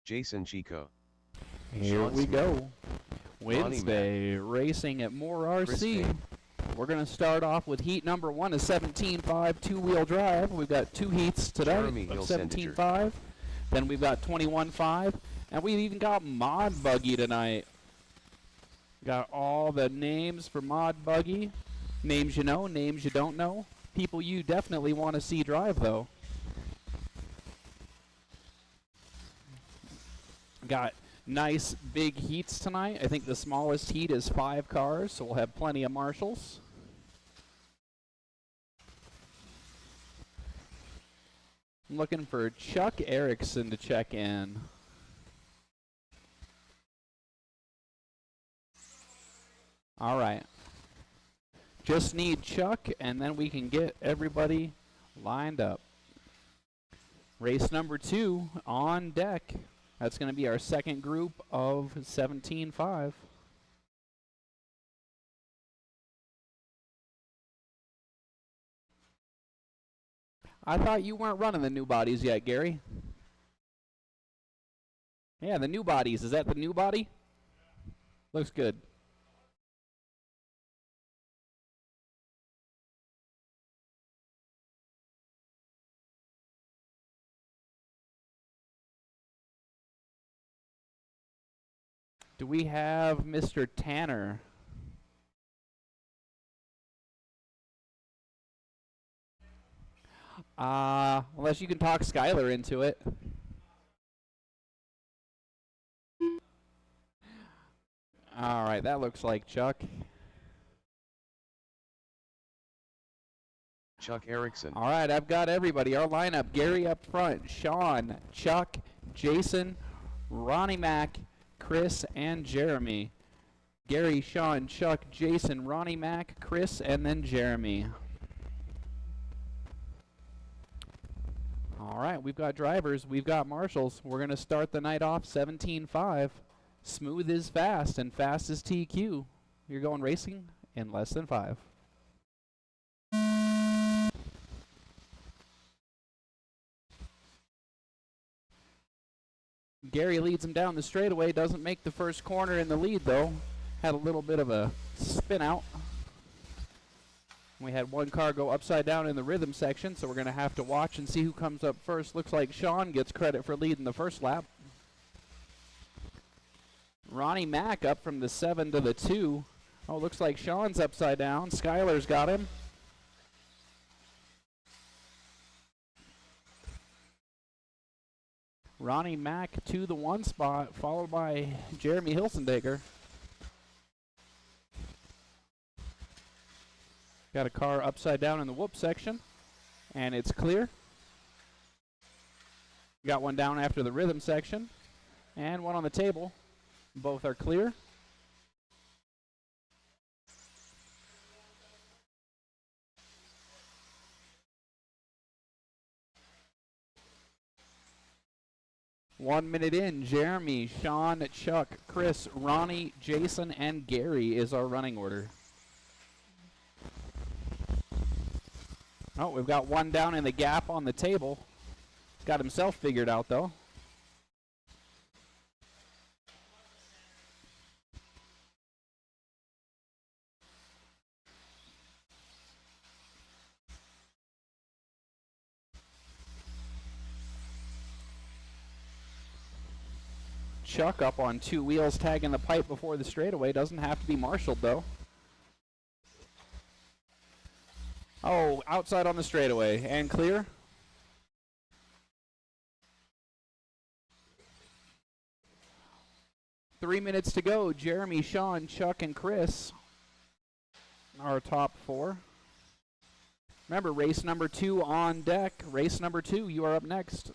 Jason Chico. Here Sean we Smith. go. Ronnie Wednesday racing at MHOR Chris RC. Payne. We're going to start off with heat number 1, a 17.5 two-wheel drive. We've got 2 heats today Jeremy of Hilsendiger. 17.5. Then we've got 21.5. And we've even got Mod Buggy tonight. Got all the names for Mod Buggy. Names you know, names you don't know. People you definitely want to see drive, though. Got nice big heats tonight. I think the smallest heat is 5 cars, so we'll have plenty of marshals. I'm looking for Chuck Erickson to check in. All right. Just need Chuck, and then we can get everybody lined up. Race number 2 on deck. That's going to be our second group of 17.5. I thought you weren't running the new bodies yet, Gary. Yeah, the new bodies. Is that the new body? Looks good. Do we have Mr. Tanner? Unless you can talk Skylar into it. All right, that looks like Chuck. Chuck Erickson. All right, I've got everybody. Our lineup: Gary up front, Sean, Chuck, Jason, Ronnie Mac, Chris, and Jeremy. Gary, Sean, Chuck, Jason, Ronnie Mac, Chris, and then Jeremy. All right, we've got drivers, we've got marshals. We're going to start the night off 17.5. Smooth is fast, and fast is TQ. You're going racing in less than 5. Gary leads him down the straightaway, doesn't make the first corner in the lead though. Had a little bit of a spin out. We had one car go upside down in the rhythm section, so we're going to have to watch and see who comes up first. Looks like Sean gets credit for leading the first lap. Ronnie Mac up from the 7 to the 2. Oh, looks like Sean's upside down. Skylar's got him. Ronnie Mac to the 1 spot, followed by Jeremy Hilsendiger. Got a car upside down in the whoop section, and it's clear. Got one down after the rhythm section, and one on the table. Both are clear. One minute in, Jeremy, Sean, Chuck, Chris, Ronnie, Jason, and Gary is our running order. Oh, we've got one down in the gap on the table. He's got himself figured out, though. Chuck up on 2 wheels, tagging the pipe before the straightaway. Doesn't have to be marshaled, though. Oh, outside on the straightaway and clear. Three minutes to go. Jeremy, Sean, Chuck, and Chris are top 4. Remember, race number 2 on deck. Race number 2, you are up next.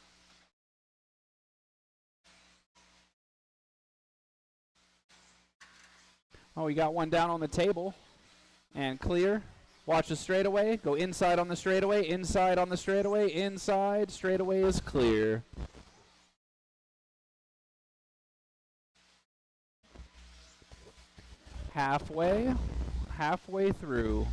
Oh, we got one down on the table and clear. Watch the straightaway. Go inside on the straightaway, inside on the straightaway, inside. Straightaway is clear. Halfway through.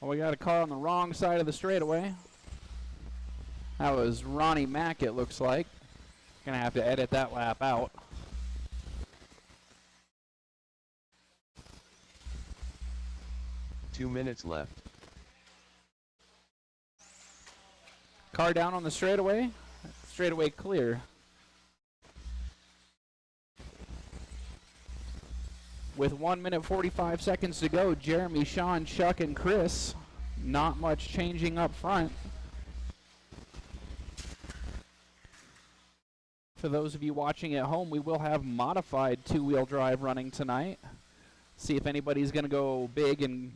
Well, we got a car on the wrong side of the straightaway. That was Ronnie Mack, it looks like. Gonna have to edit that lap out. Two minutes left. Car down on the straightaway. Straightaway clear. With 1 minute 45 seconds to go, Jeremy, Sean, Chuck, and Chris. Not much changing up front. For those of you watching at home, we will have modified two-wheel drive running tonight. See if anybody's going to go big and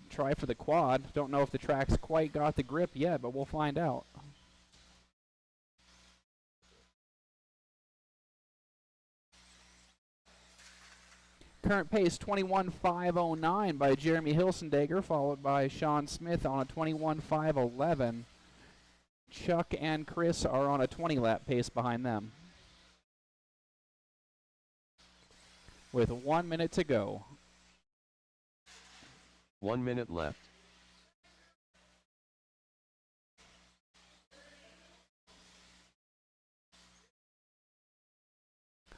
try for the quad. Don't know if the track's quite got the grip yet, but we'll find out. Current pace 21.509 by Jeremy Hilsendager, followed by Sean Smith on a 21.511. Chuck and Chris are on a 20-lap pace behind them. With 1 minute to go. 1 minute left.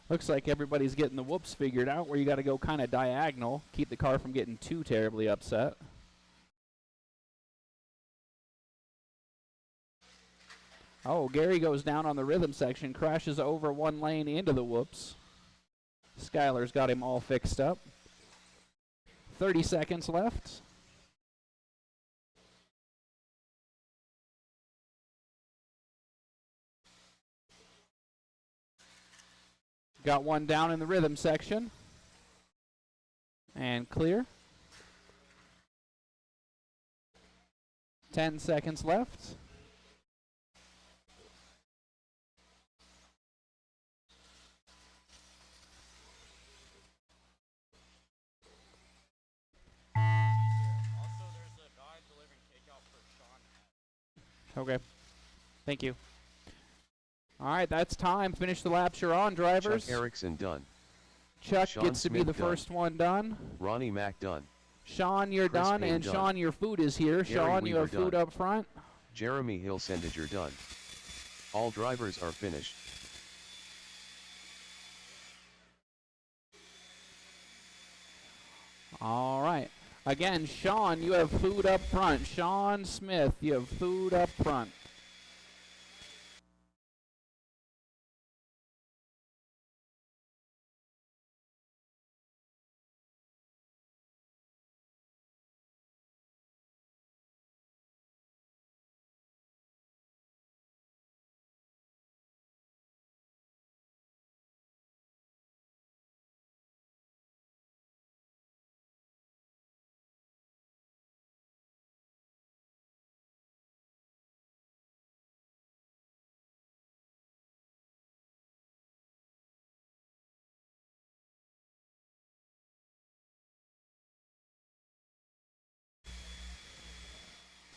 Looks like everybody's getting the whoops figured out, where you got to go kind of diagonal, keep the car from getting too terribly upset. Oh, Gary goes down on the rhythm section, crashes over one lane into the whoops. Skylar's got him all fixed up. 30 seconds left. Got one down in the rhythm section. And clear. 10 seconds left. Okay. Thank you. All right, that's time. Finish the laps you're on, drivers. Chuck Erickson done. Chuck Sean gets to be Smith the done. first one done. Ronnie Mack done. Sean, you're Chris done. Payne And done. Sean, your food is here. Gary Sean, you Weaver have food done. up front. Jeremy Hilsendager done. All drivers are finished. All right. Again, Sean, you have food up front. Sean Smith, you have food up front.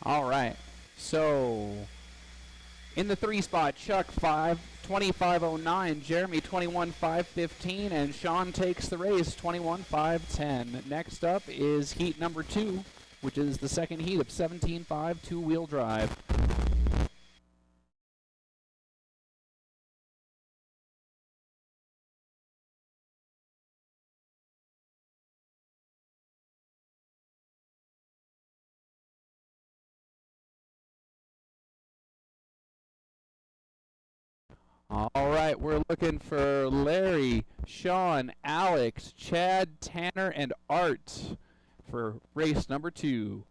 All right. So, in the 3 spot, Chuck 25.09, Jeremy 21.515, and Sean takes the race 21.510. Next up is heat number 2, which is the second heat of 17.5 two-wheel drive. All right, we're looking for Larry, Sean, Alex, Chad, Tanner, and Art for race number 2.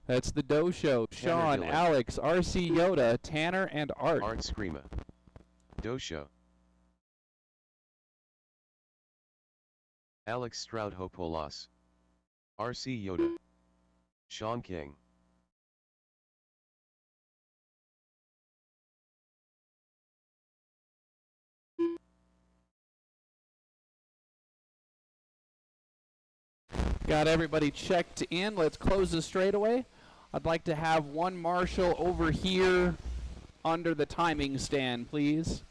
That's the Doe Show. Sean, Dillon. Alex, RC Yoda, Tanner, and Art. Art Screama. Dosho. Alex Stroud-Hopolas. RC Yoda. Sean King. Got everybody checked in. Let's close the straightaway. I'd like to have one marshal over here under the timing stand, please.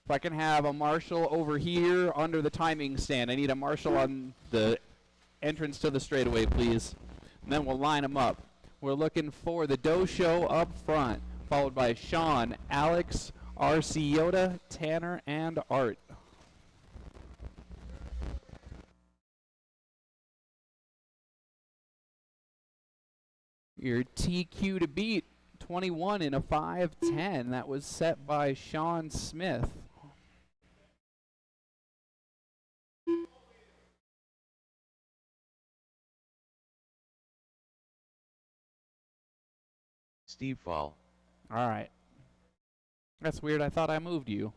If I can have a marshal over here under the timing stand. I need a marshal on the entrance to the straightaway, please. And then we'll line them up. We're looking for the Doe Show up front, followed by Sean, Alex, RC Yoda, Tanner, and Art. Your TQ to beat, 21 in a 5:10. That was set by Sean Smith. Steve Fall. All right. That's weird. I thought I moved you.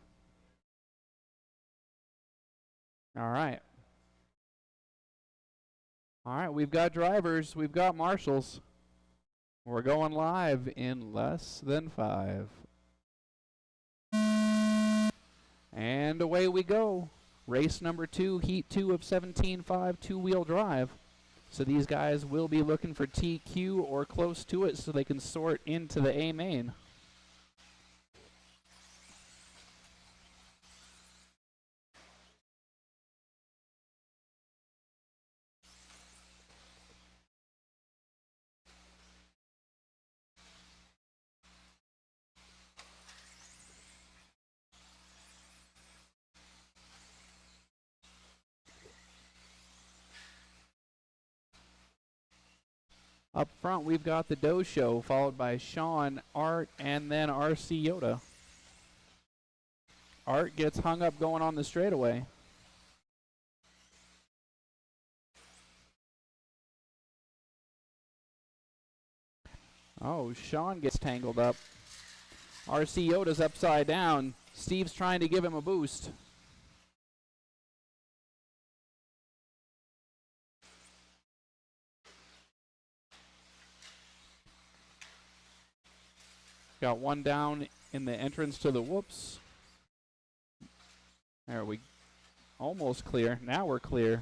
All right. All right, we've got drivers. We've got marshals. We're going live in less than 5. And away we go. Race number 2, heat 2 of 17.5, two-wheel drive. So these guys will be looking for TQ or close to it so they can sort into the A main. Up front, we've got the Doe Show, followed by Sean, Art, and then RC Yoda. Art gets hung up going on the straightaway. Oh, Sean gets tangled up. RC Yoda's upside down. Steve's trying to give him a boost. Got one down in the entrance to the whoops. There we almost clear. Now we're clear.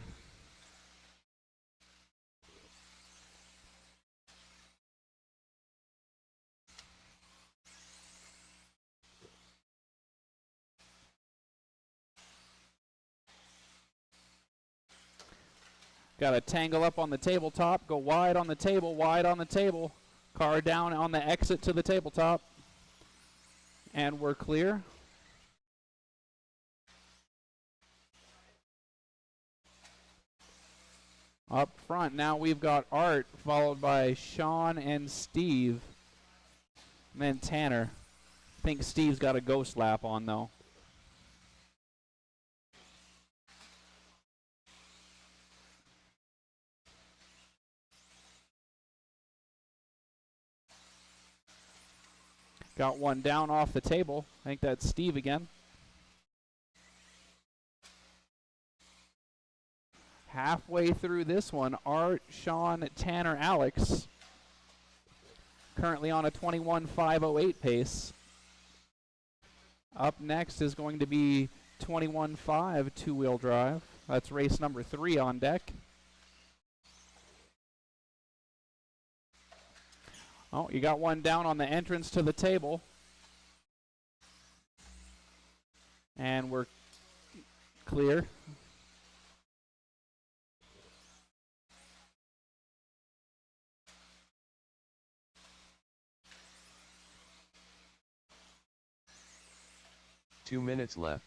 Got to tangle up on the tabletop, go wide on the table, wide on the table. Car down on the exit to the tabletop. And we're clear. Up front, now we've got Art, followed by Sean and Steve. And then Tanner. I think Steve's got a ghost lap on, though. Got one down off the table. I think that's Steve again. Halfway through this one, Art, Sean, Tanner, Alex. Currently on a 21.508 pace. Up next is going to be 21.5 two-wheel drive. That's race number 3 on deck. Oh, you got one down on the entrance to the table. And we're clear. Two minutes left.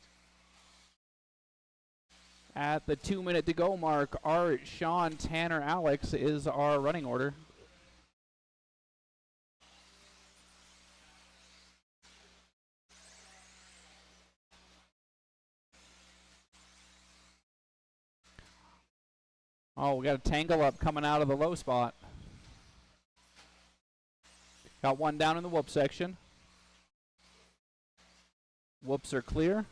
At the 2 minute to go mark, Art, Sean, Tanner, Alex is our running order. Oh, we got a tangle up coming out of the low spot. Got one down in the whoop section. Whoops are clear.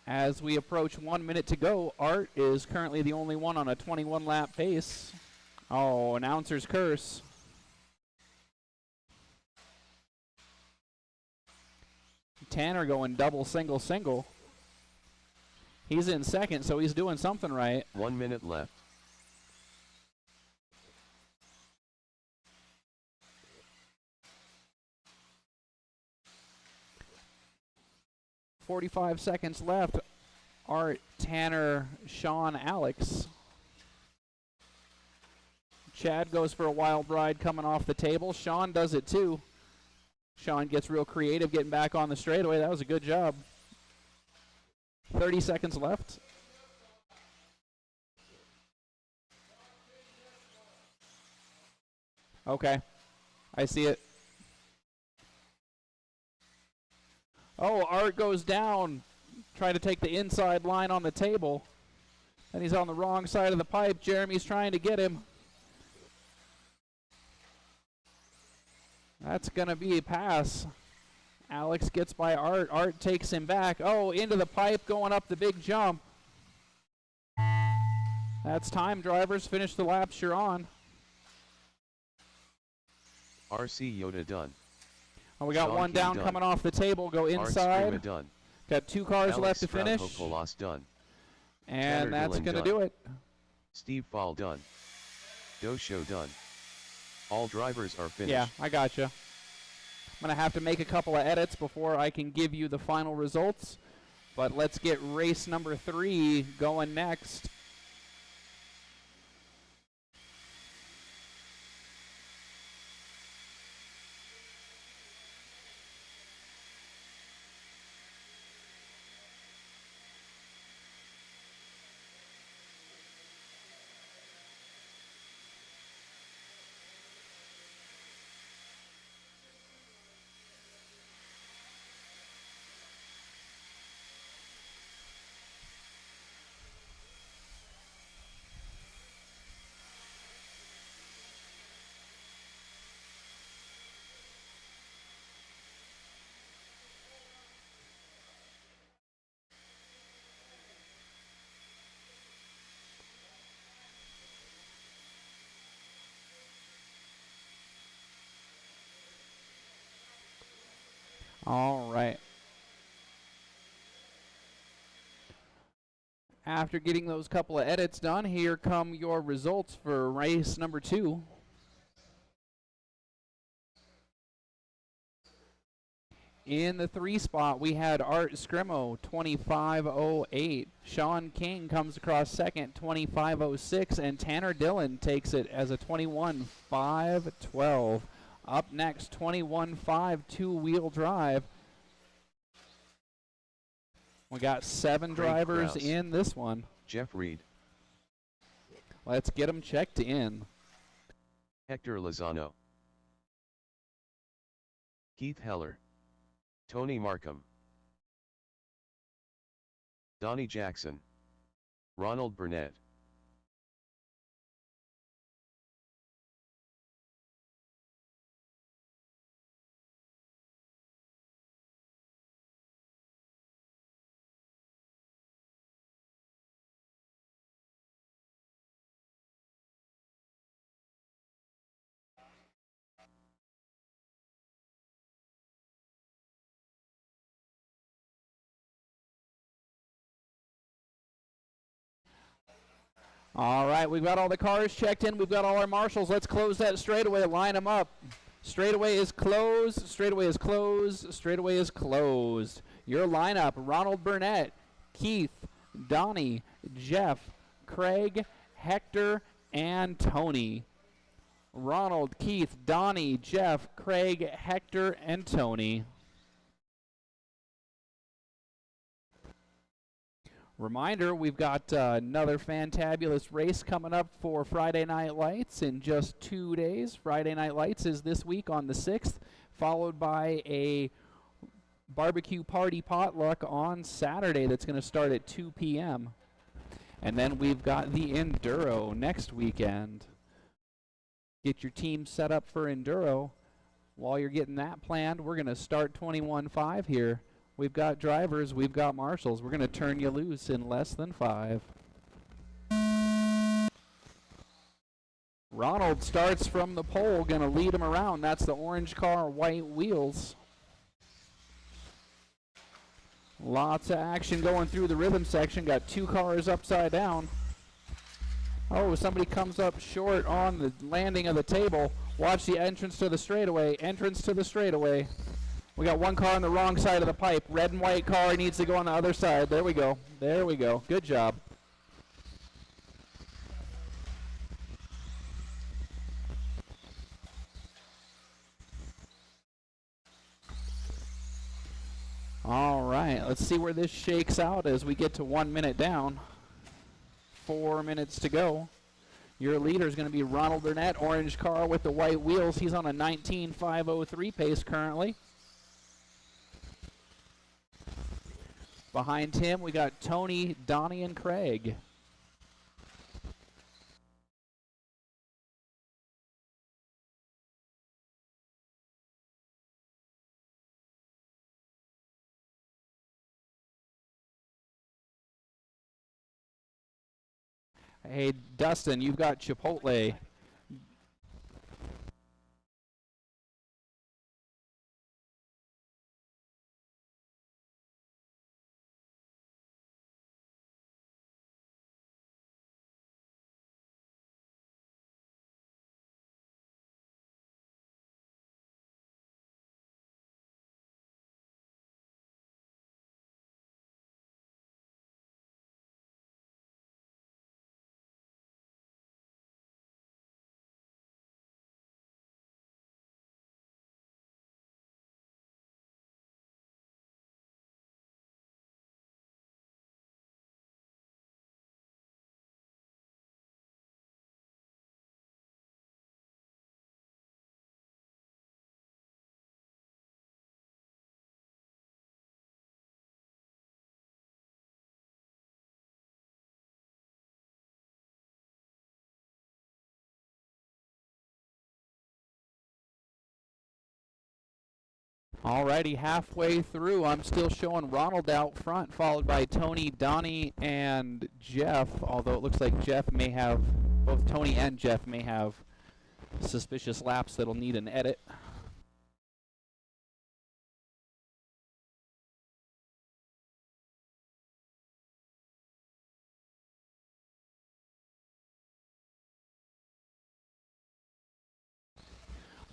As we approach 1 minute to go, Art is currently the only one on a 21 lap pace. Oh, announcer's curse. Tanner going double, single, single. He's in second, so he's doing something right. 1 minute left. 45 seconds left. Art, Tanner, Sean, Alex. Chad goes for a wild ride coming off the table. Sean does it too. Sean gets real creative getting back on the straightaway. That was a good job. 30 seconds left. Okay. I see it. Oh, Art goes down, trying to take the inside line on the table. And he's on the wrong side of the pipe. Jeremy's trying to get him. That's going to be a pass. Alex gets by Art. Art takes him back. Oh, into the pipe, going up the big jump. That's time, drivers. Finish the laps you're on. RC Yoda done. Oh, we got Sean one King down done. coming off the table. Go Art inside. Screama done. Got 2 cars Alex left to finish. Sprout done. And Tanner that's Dillon going to done. do it. Steve Fall done. Dosho done. All drivers are finished. Yeah, I got you. I'm going to have to make a couple of edits before I can give you the final results. But let's get race number 3 going next. All right. After getting those couple of edits done, here come your results for race number 2. In the 3 spot, we had Art Scrimo, 25.08. Sean King comes across second, 25.06. And Tanner Dillon takes it as a 21.512. Up next, 21.5 two-wheel drive. We got 7 Craig drivers Krause. in this one. Jeff Reed. Let's get them checked in. Hector Lozano. Keith Heller. Tony Markham. Donnie Jackson. Ronald Burnett. All right, we've got all the cars checked in. We've got all our marshals. Let's close that straightaway. Line them up. Straightaway is closed. Straightaway is closed. Straightaway is closed. Your lineup: Ronald Burnett, Keith, Donnie, Jeff, Craig, Hector, and Tony. Ronald, Keith, Donnie, Jeff, Craig, Hector, and Tony. Reminder, we've got another fantabulous race coming up for Friday Night Lights in just 2 days. Friday Night Lights is this week on the 6th, followed by a barbecue party potluck on Saturday that's going to start at 2 p.m. And then we've got the Enduro next weekend. Get your team set up for Enduro. While you're getting that planned, we're going to start 21.5 here. We've got drivers, we've got marshals. We're going to turn you loose in less than 5. Ronald starts from the pole, going to lead him around. That's the orange car, white wheels. Lots of action going through the rhythm section. Got 2 cars upside down. Oh, somebody comes up short on the landing of the table. Watch the entrance to the straightaway. Entrance to the straightaway. We got one car on the wrong side of the pipe. Red and white car needs to go on the other side. There we go. There we go. Good job. All right, let's see where this shakes out as we get to 1 minute down. 4 minutes to go. Your leader is going to be Ronald Burnett, orange car with the white wheels. He's on a 19.503 pace currently. Behind him, we got Tony, Donnie, and Craig. Hey, Dustin, you've got Chipotle. Alrighty, halfway through, I'm still showing Ronald out front, followed by Tony, Donnie, and Jeff, although it looks like Jeff may have, both Tony and Jeff may have suspicious laps that'll need an edit.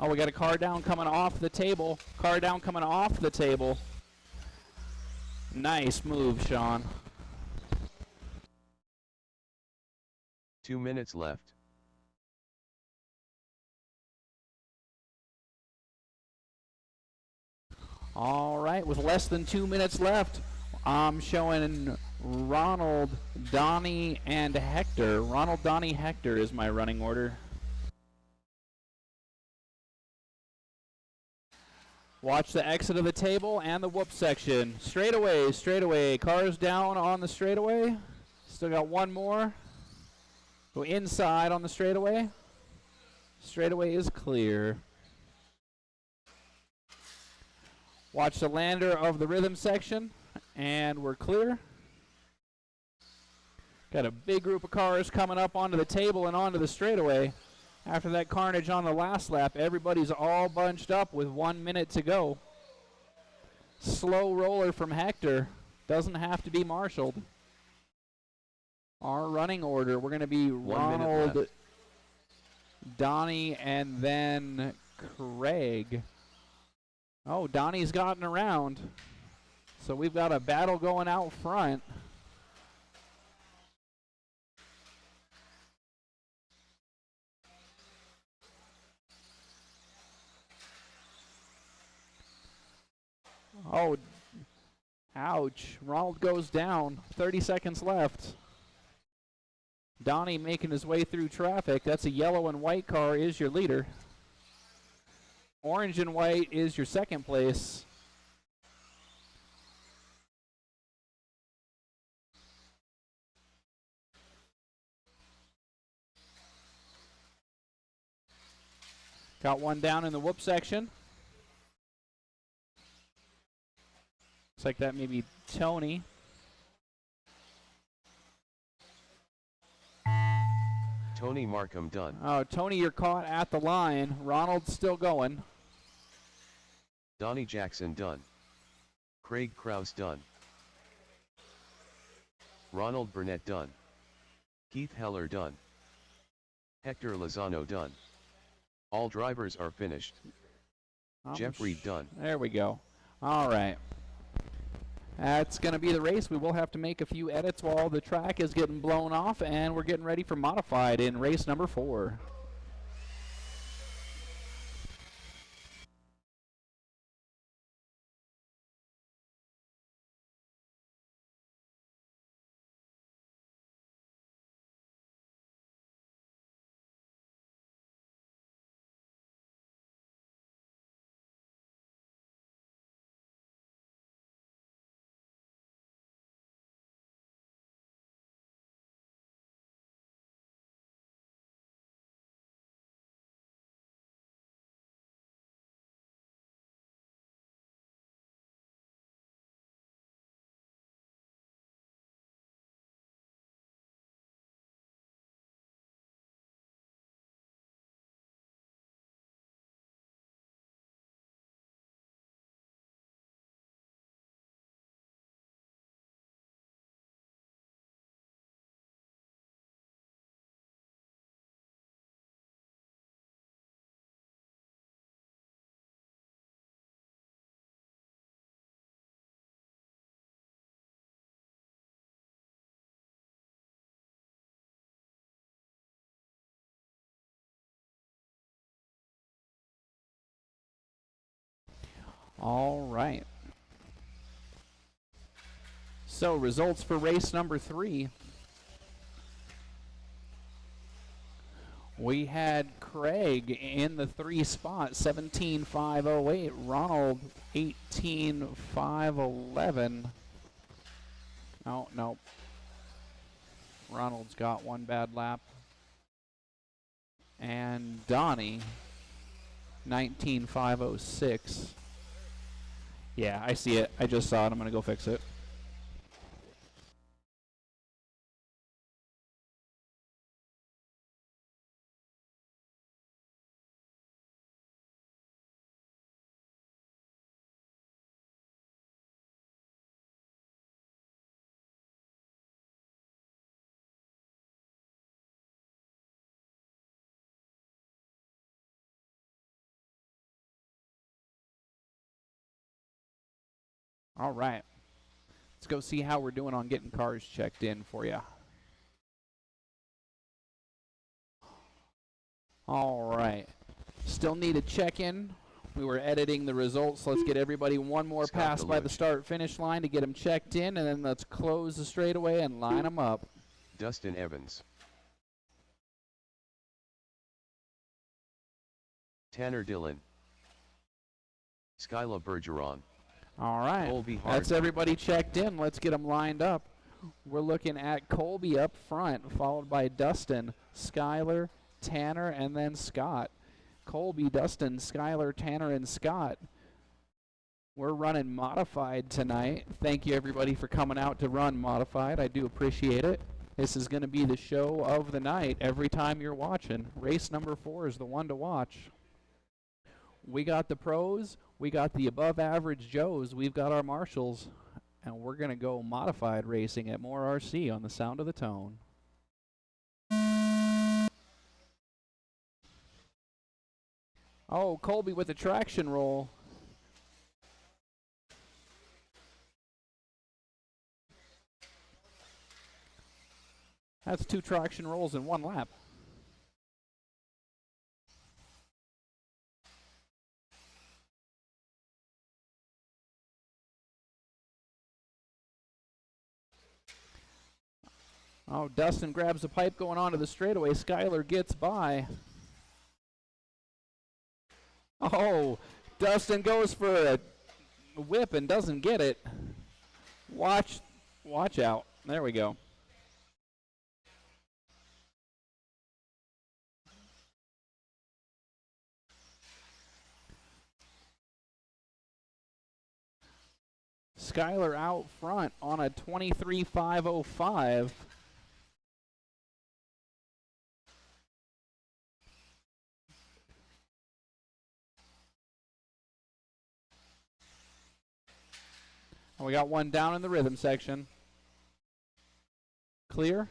Oh, we got a car down coming off the table. Car down coming off the table. Nice move, Sean. 2 minutes left. All right, with less than 2 minutes left, I'm showing Ronald, Donnie, and Hector. Ronald, Donnie, Hector is my running order. Watch the exit of the table and the whoop section. Straightaway, straightaway. Cars down on the straightaway. Still got one more. Go inside on the straightaway. Straightaway is clear. Watch the lander of the rhythm section, and we're clear. Got a big group of cars coming up onto the table and onto the straightaway. After that carnage on the last lap, everybody's all bunched up with 1 minute to go. Slow roller from Hector. Doesn't have to be marshaled. Our running order, we're going to be Ronald, Donnie, and then Craig. Oh, Donnie's gotten around. So we've got a battle going out front. Oh, ouch. Ronald goes down. 30 seconds left. Donnie making his way through traffic. That's a yellow and white car is your leader. Orange and white is your second place. Got one down in the whoop section. Looks like that may be Tony. Tony Markham done. Oh, Tony, you're caught at the line. Ronald's still going. Donnie Jackson done. Craig Krause done. Ronald Burnett done. Keith Heller done. Hector Lozano done. All drivers are finished. Jeff Reed done. There we go. All right. That's going to be the race. We will have to make a few edits while the track is getting blown off, and we're getting ready for modified in race number 4. All right. So results for race number 3. We had Craig in the 3 spot, 17.508. Ronald, 18.511. Oh, no. Ronald's got one bad lap. And Donnie, 19.506. Yeah, I see it. I just saw it. I'm going to go fix it. All right. Let's go see how we're doing on getting cars checked in for you. All right. Still need a check-in. We were editing the results. Let's get everybody one more pass by the start-finish line to get them checked in, and then let's close the straightaway and line them up. Dustin Evans. Tanner Dillon. Skyla Bergeron. All right. Colby Hart. That's everybody checked in. Let's get them lined up. We're looking at Colby up front, followed by Dustin, Skyler, Tanner, and then Scott. Colby, Dustin, Skyler, Tanner, and Scott. We're running modified tonight. Thank you, everybody, for coming out to run modified. I do appreciate it. This is going to be the show of the night every time you're watching. Race number 4 is the one to watch. We got the pros. We got the above-average Joes. We've got our marshals. And we're going to go modified racing at MHOR RC on the Sound of the Tone. Oh, Colby with the traction roll. That's 2 traction rolls in 1 lap. Oh, Dustin grabs the pipe going onto the straightaway. Skyler gets by. Oh, Dustin goes for a whip and doesn't get it. Watch out. There we go. Skyler out front on a 23.505. We got one down in the rhythm section. Clear.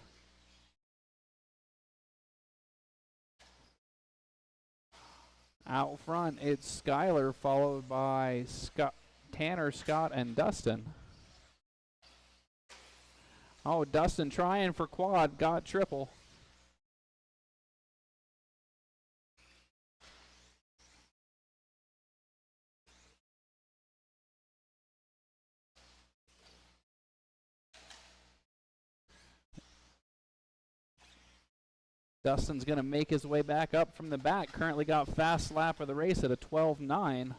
Out front, it's Skyler followed by Tanner, Scott, and Dustin. Oh, Dustin trying for quad, got triple. Dustin's going to make his way back up from the back. Currently got fast lap of the race at a 12.9.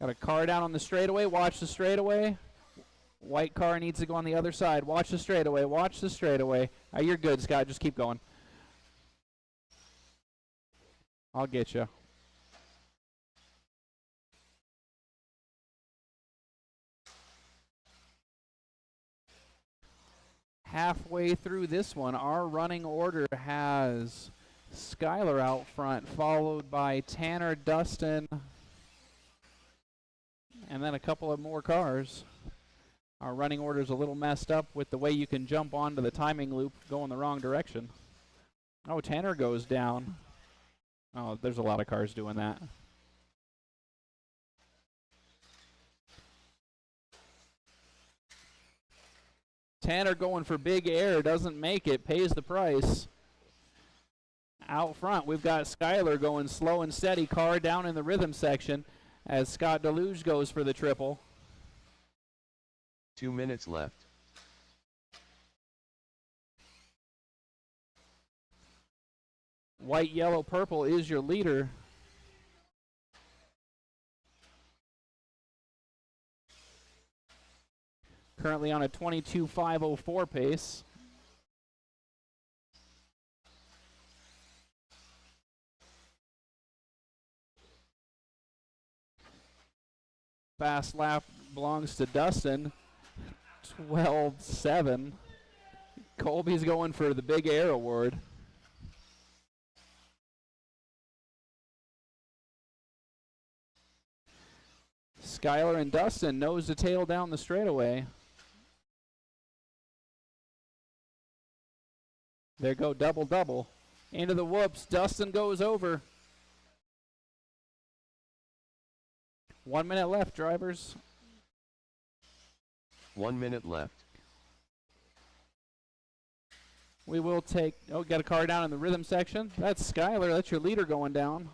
Got a car down on the straightaway. Watch the straightaway. White car needs to go on the other side. Watch the straightaway. Watch the straightaway. You're good, Scott. Just keep going. I'll get you. Halfway through this one, our running order has Skylar out front, followed by Tanner, Dustin, and then a couple of more cars. Our running order is a little messed up with the way you can jump onto the timing loop going the wrong direction. Oh, Tanner goes down. Oh, there's a lot of cars doing that. Tanner going for big air, doesn't make it, pays the price. Out front, we've got Skylar going slow and steady, car down in the rhythm section as Scott Deluge goes for the triple. 2 minutes left. White, yellow, purple is your leader. Currently on a 22.504 pace. Fast lap belongs to Dustin. 12.7. Colby's going for the big air award. Skylar and Dustin nose to tail down the straightaway. There go double double. Into the whoops. Dustin goes over. 1 minute left, drivers. 1 minute left. We will take, oh, got a car down in the rhythm section. That's Skylar, that's your leader going down.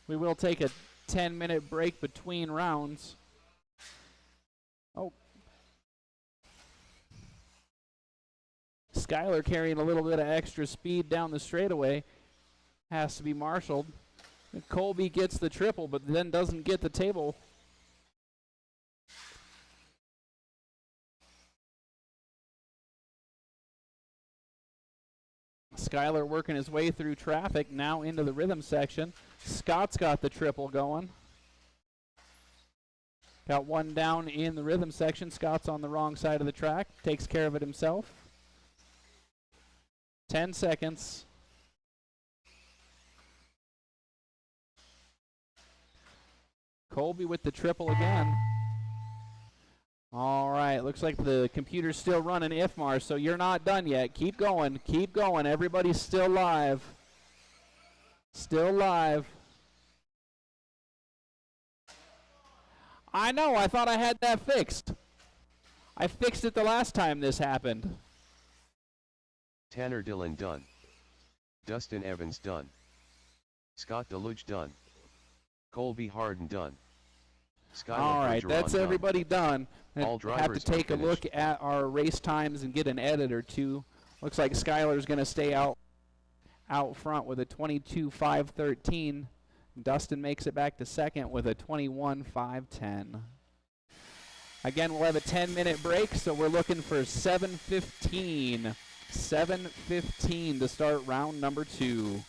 We will take a 10-minute break between rounds. Oh. Skylar carrying a little bit of extra speed down the straightaway. Has to be marshaled. Colby gets the triple, but then doesn't get the table. Skylar working his way through traffic, now into the rhythm section. Scott's got the triple going. Got one down in the rhythm section. Scott's on the wrong side of the track. Takes care of it himself. 10 seconds. Colby with the triple again. All right, looks like the computer's still running IFMAR, so you're not done yet. Keep going, keep going. Everybody's still live. Still live. I know, I thought I had that fixed. I fixed it the last time this happened. Tanner Dillon done. Dustin Evans done. Scott Deluge done. Colby Harden done. All right, that's everybody done. All drivers have to take a look finished. at our race times and get an edit or two. Looks like Skylar's going to stay out front with a 22.513. Dustin makes it back to second with a 21.510. Again, we'll have a 10-minute break, so we're looking for 7:15. 7:15 to start round number 2.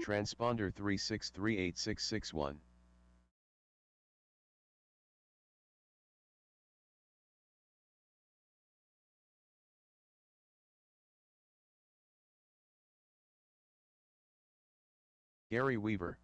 Transponder 3638661. Gary Weaver.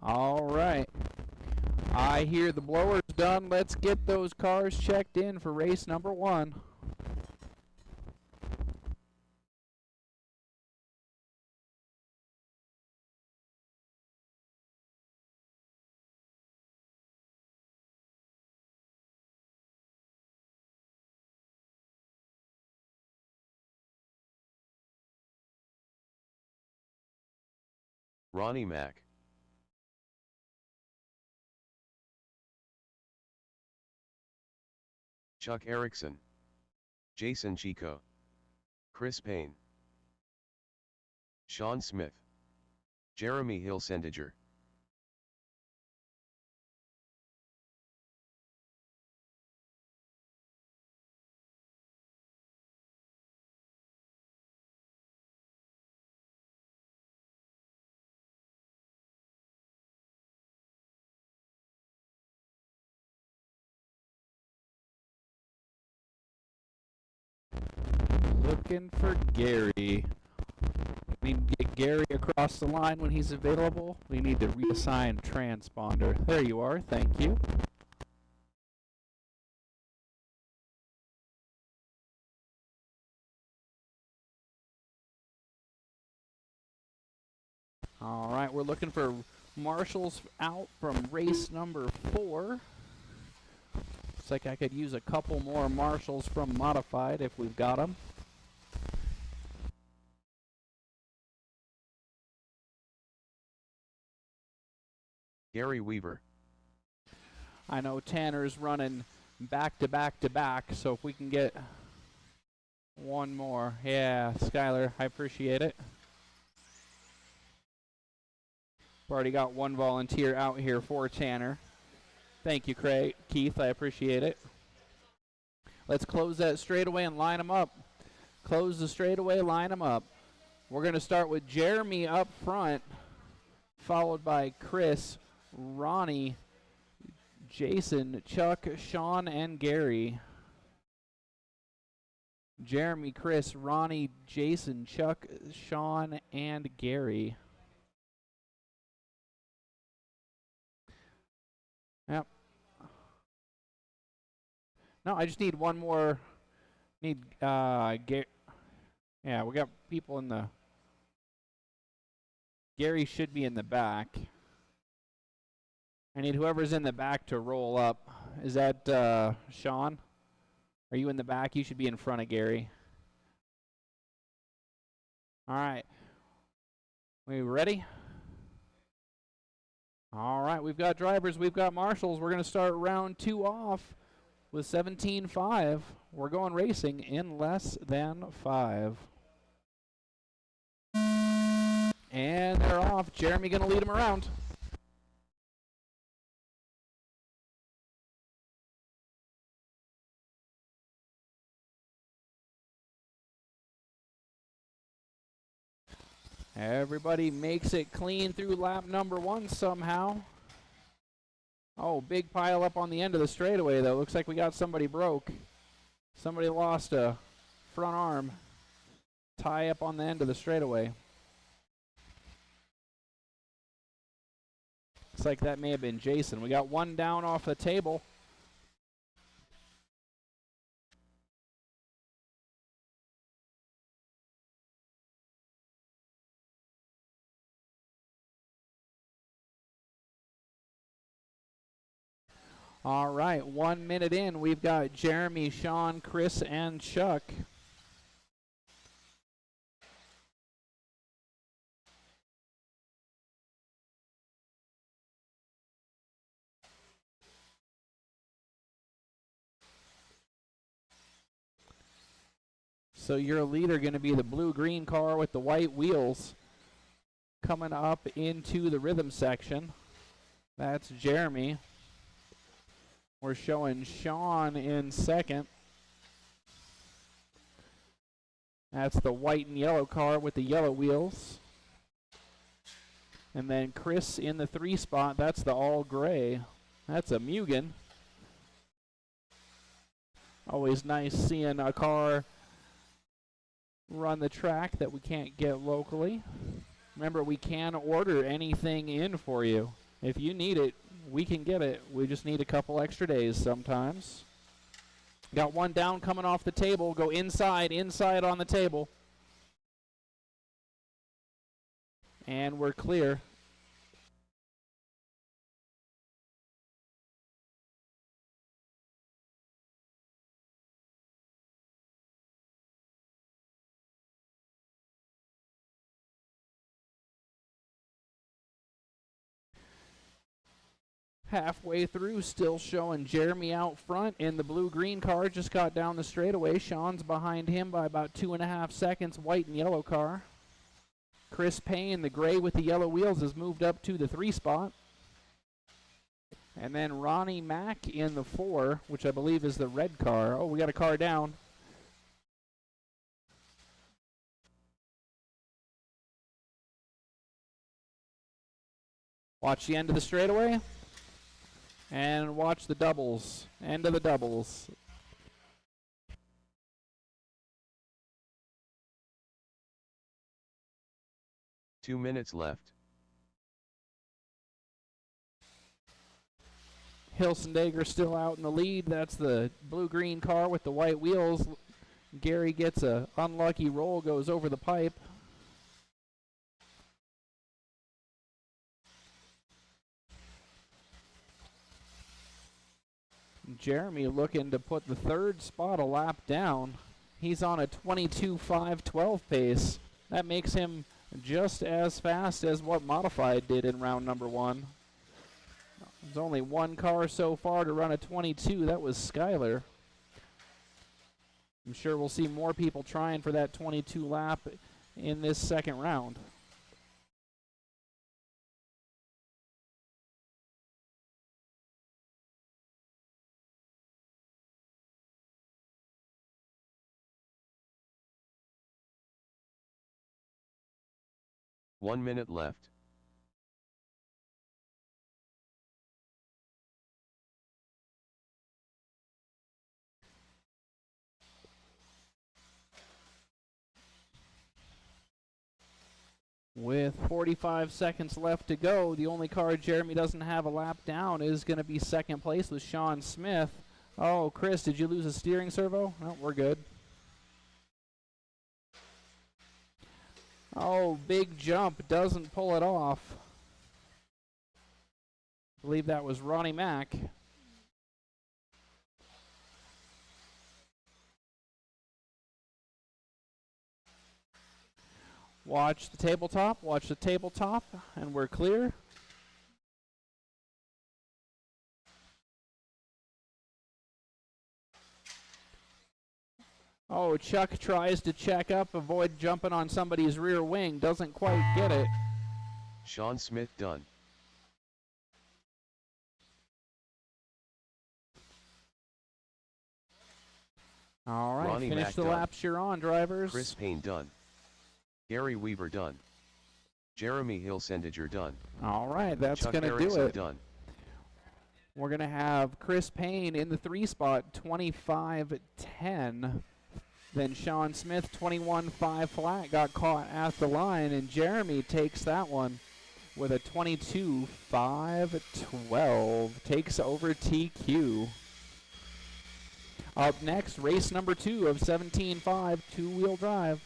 All right. I hear the blower's done. Let's get those cars checked in for race number 1. Ronnie Mack. Chuck Erickson. Jason Chico. Chris Payne. Sean Smith. Jeremy Hilsendiger. Looking for Gary. We need to get Gary across the line when he's available. We need to reassign transponder. There you are. Thank you. All right, we're looking for marshals out from race number 4. Looks like I could use a couple more marshals from modified if we've got them. Gary Weaver. I know Tanner's running back to back to back, so if we can get one more. Yeah, Skylar, I appreciate it. We've already got one volunteer out here for Tanner. Thank you, Keith, I appreciate it. Let's close that straightaway and line them up. Close the straightaway, line them up. We're going to start with Jeremy up front, followed by Chris, Ronnie, Jason, Chuck, Sean, and Gary. Jeremy, Chris, Ronnie, Jason, Chuck, Sean, and Gary. Yep. No, I just need one more. Need yeah, we got people in the. Gary should be in the back. I need whoever's in the back to roll up. Is that Sean? Are you in the back? You should be in front of Gary. All right. We ready? All right, we've got drivers, we've got marshals. We're going to start round 2 off with 17.5. We're going racing in less than 5. And they're off. Jeremy going to lead them around. Everybody makes it clean through lap number 1 somehow. Oh, big pile up on the end of the straightaway, though. Looks like we got somebody broke. Somebody lost a front arm. Tie up on the end of the straightaway. Looks like that may have been Jason. We got one down off the table. All right, 1 minute in, we've got Jeremy, Sean, Chris, and Chuck. So your leader going to be the blue-green car with the white wheels coming up into the rhythm section. That's Jeremy. We're showing Sean in second. That's the white and yellow car with the yellow wheels. And then Chris in the 3 spot. That's the all gray. That's a Mugen. Always nice seeing a car run the track that we can't get locally. Remember, we can order anything in for you. If you need it, we can get it. We just need a couple extra days sometimes. Got one down coming off the table. Go inside on the table. And we're clear. Halfway through, still showing Jeremy out front in the blue-green car. Just got down the straightaway. Sean's behind him by about 2.5 seconds. White and yellow car. Chris Payne, the gray with the yellow wheels, has moved up to the 3 spot. And then Ronnie Mack in the 4, which I believe is the red car. Oh, we got a car down. Watch the end of the straightaway. And watch the doubles. End of the doubles. Two minutes left. Hilsendager still out in the lead. That's the blue-green car with the white wheels. Gary gets a unlucky roll, goes over the pipe. Jeremy looking to put the 3rd spot a lap down. He's on a 22.512 pace. That makes him just as fast as what Modified did in round number 1. There's only one car so far to run a 22. That was Skyler. I'm sure we'll see more people trying for that 22 lap in this second round. One minute left. With 45 seconds left to go, the only car Jeremy doesn't have a lap down is going to be second place with Sean Smith. Oh, Chris, did you lose a steering servo? No, we're good. Oh, big jump. Doesn't pull it off. I believe that was Ronnie Mack. Watch the tabletop, and we're clear. Oh, Chuck tries to check up, avoid jumping on somebody's rear wing, doesn't quite get it. Sean Smith done. All right, Ronnie finish Mack the done. laps you're on, drivers. Chris Payne done. Gary Weaver done. Jeremy Hilsendiger done. All right, that's Chuck going to do Erickson it. done. We're going to have Chris Payne in the 3 spot, 25-10. Then Sean Smith, 21-5 flat, got caught at the line, and Jeremy takes that one with a 22-5-12. Takes over TQ. Up next, race number 2 of 17.5, two-wheel drive.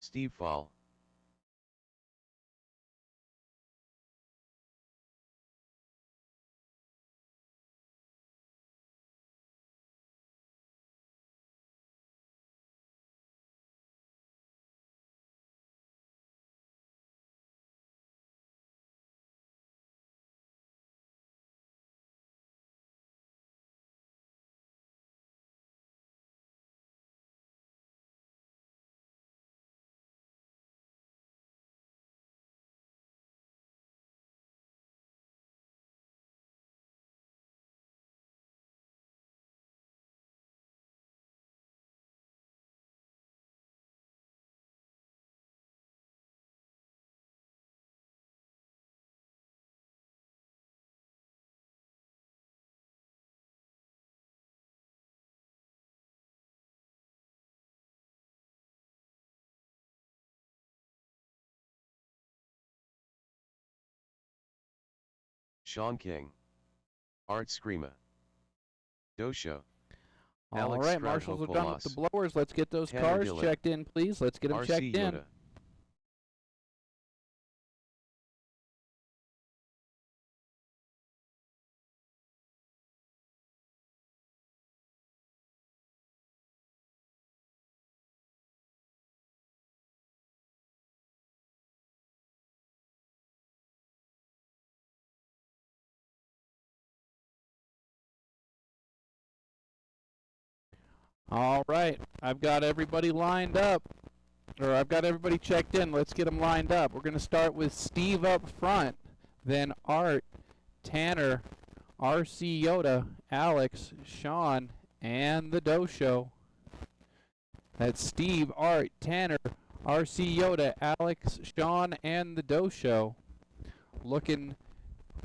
Steve Fall. Sean King. Art Screama. Dosho. All Alex right, marshals are done with the Stroudhopolos. blowers. Let's get those Tanner cars Dillon. checked in, please. Let's get them RC checked in. Yoda. All right, I've got everybody lined up, or I've got everybody checked in. Let's get them lined up. We're going to start with Steve up front, then Art, Tanner, RC Yoda, Alex, Sean, and the Dosho. That's Steve, Art, Tanner, RC Yoda, Alex, Sean, and the Dosho. Looking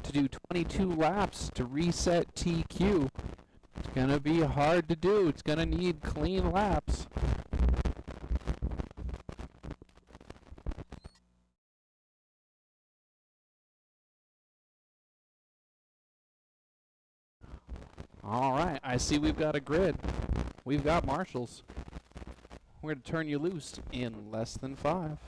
to do 22 laps to reset TQ. It's going to be hard to do. It's going to need clean laps. All right, I see we've got a grid. We've got marshals. We're going to turn you loose in less than 5.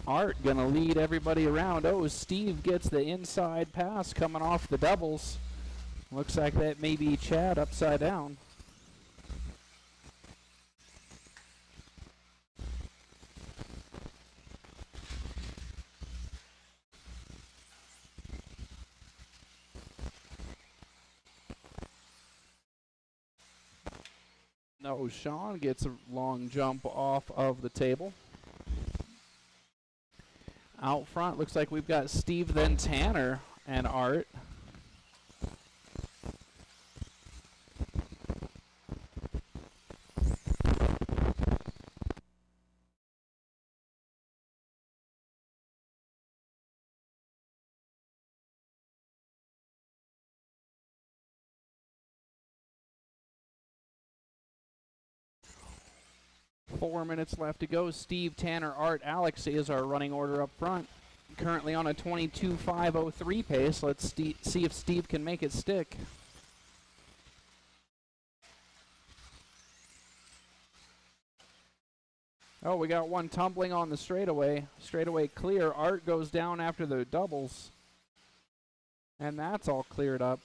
Art gonna lead everybody around. Oh, Steve gets the inside pass coming off the doubles. Looks like that may be Chad upside down. No, Sean gets a long jump off of the table. Out front, looks like we've got Steve, then Tanner, and Art. 4 minutes left to go. Steve, Tanner, Art, Alex is our running order up front. Currently on a 22.503 pace. Let's see if Steve can make it stick. Oh, we got one tumbling on the straightaway. Straightaway clear. Art goes down after the doubles. And that's all cleared up.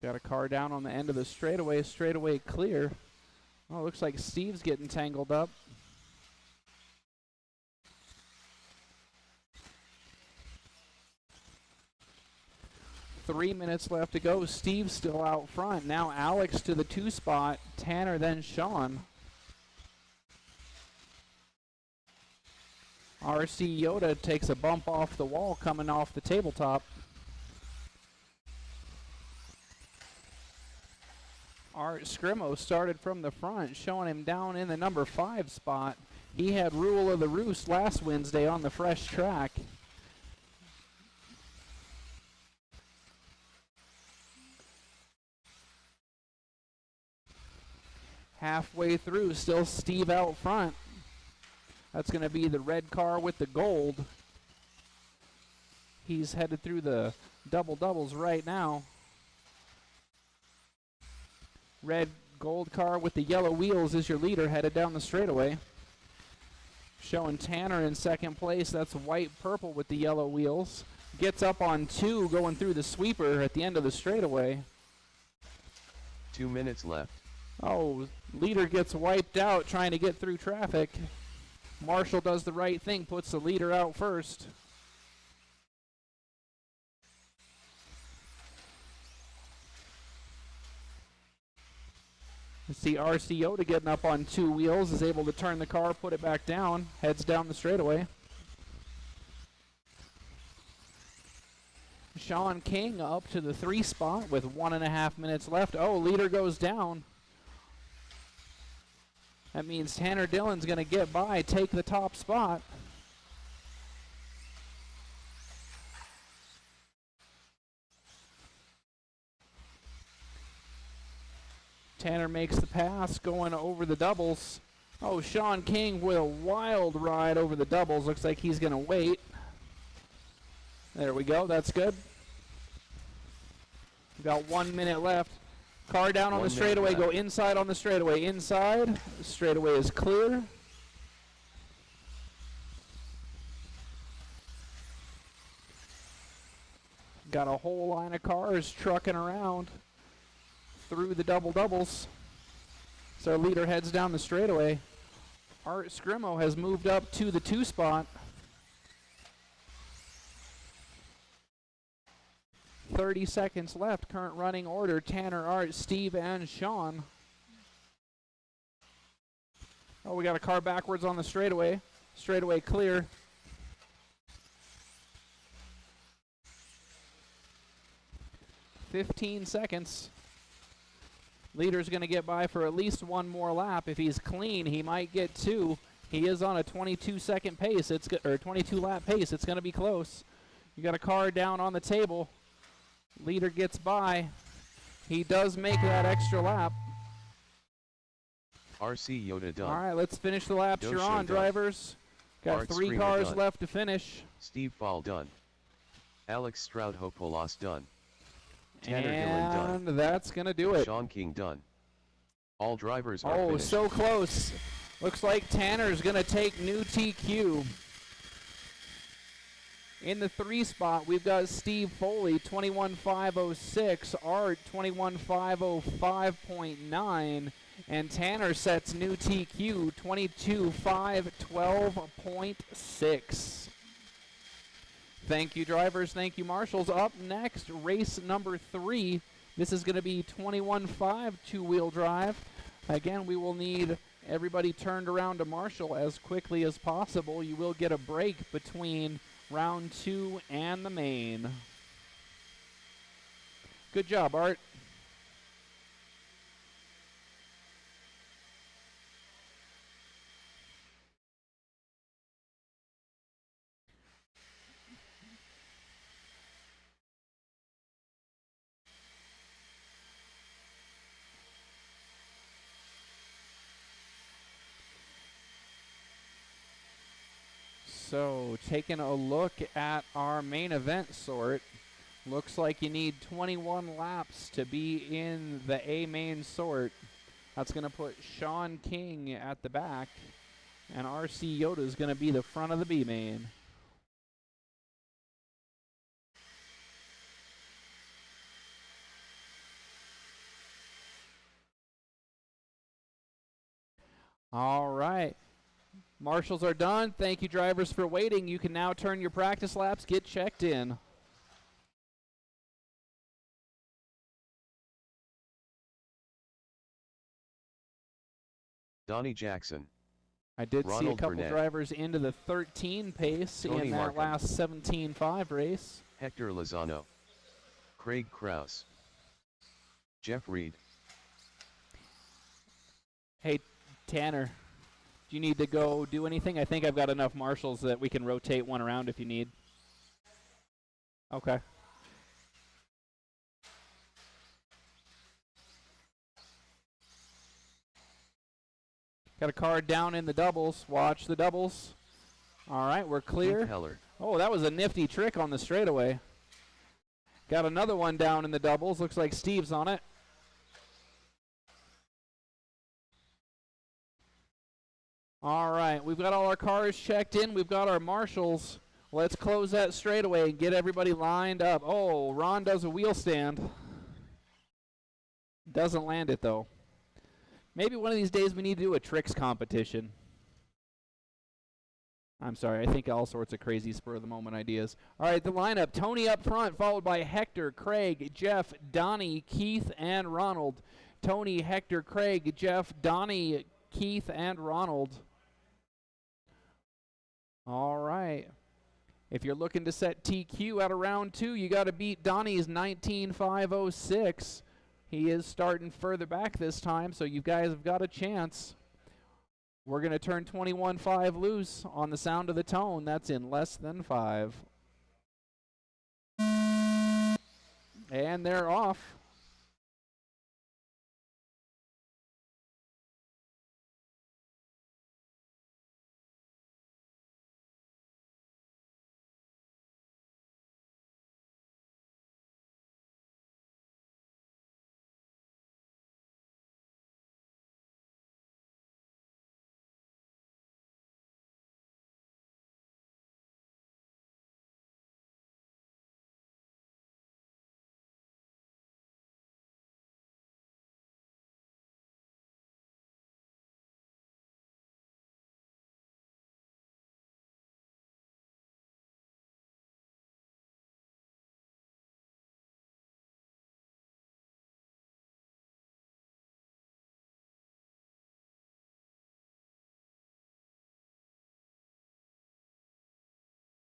Got a car down on the end of the straightaway. Straightaway clear. Oh, looks like Steve's getting tangled up. Three minutes left to go. Steve's still out front. Now Alex to the 2 spot. Tanner, then Sean. RC Yoda takes a bump off the wall coming off the tabletop. Art Scrimo started from the front, showing him down in the number 5 spot. He had Rule of the Roost last Wednesday on the fresh track. Halfway through, still Steve out front. That's going to be the red car with the gold. He's headed through the double-doubles right now. Red gold car with the yellow wheels is your leader, headed down the straightaway. Showing Tanner in second place. That's white-purple with the yellow wheels. Gets up on 2 going through the sweeper at the end of the straightaway. 2 minutes left. Oh, leader gets wiped out trying to get through traffic. Marshall does the right thing, puts the leader out first. See RC Yoda getting up on 2 wheels, is able to turn the car, put it back down, heads down the straightaway. Sean King up to the 3 spot with 1.5 minutes left. Oh, leader goes down. That means Tanner Dillon's going to get by, take the top spot. Tanner makes the pass, going over the doubles. Oh, Sean King with a wild ride over the doubles. Looks like he's going to wait. There we go. That's good. We've got 1 minute left. Car down on the straightaway. Go inside on the straightaway. Inside. The straightaway is clear. Got a whole line of cars trucking around through the double-doubles. So our leader heads down the straightaway. Art Scrimo has moved up to the 2 spot. 30 seconds left. Current running order: Tanner, Art, Steve, and Sean. Oh, we got a car backwards on the straightaway. Straightaway clear. "15 seconds. Leader's going to get by for at least 1 more lap. If he's clean, he might get 2. He is on a 22-second pace. Or 22-lap pace. It's going to be close. You got a car down on the table. Leader gets by. He does make that extra lap. RC Yoda done. All right, let's finish the laps you're on, drivers. Got Art 3 Screamer cars done. left to finish. Steve Fall done. Alex Stroud Hopolas done. Tanner Dillon done. And that's going to do it. Sean King done. All drivers are Oh, finished. so close. Looks like Tanner's going to take new TQ. In the 3 spot, we've got Steve Foley, 21.506, Art, 21.505.9, and Tanner sets new TQ, 22.512.6. Thank you, drivers. Thank you, marshals. Up next, race number 3. This is going to be 21.5 two-wheel drive. Again, we will need everybody turned around to marshal as quickly as possible. You will get a break between round 2 and the main. Good job, Art. So, taking a look at our main event sort, looks like you need 21 laps to be in the A main sort. That's going to put Sean King at the back, and RC Yoda is going to be the front of the B main. All right. Marshals are done. Thank you, drivers, for waiting. You can now turn your practice laps, get checked in. Donnie Jackson. I did see a Ronald couple Burnett. drivers into the 13 pace Tony in that Markham. last 17.5 race. Hector Lozano. Craig Krause. Jeff Reed. Hey, Tanner, do you need to go do anything? I think I've got enough marshals that we can rotate one around if you need. Okay. Got a car down in the doubles. Watch the doubles. All right, we're clear. Heller. Oh, that was a nifty trick on the straightaway. Got another one down in the doubles. Looks like Steve's on it. All right, we've got all our cars checked in. We've got our marshals. Let's close that straightaway and get everybody lined up. Oh, Ron does a wheel stand. Doesn't land it, though. Maybe one of these days we need to do a tricks competition. I'm sorry, I think all sorts of crazy spur-of-the-moment ideas. All right, the lineup. Tony up front, followed by Hector, Craig, Jeff, Donnie, Keith, and Ronald. Tony, Hector, Craig, Jeff, Donnie, Keith, and Ronald. All right. If you're looking to set TQ out of round 2, you got to beat Donnie's 19.506. He is starting further back this time, so you guys have got a chance. We're going to turn 21.5 loose on the sound of the tone. That's in less than 5. And they're off.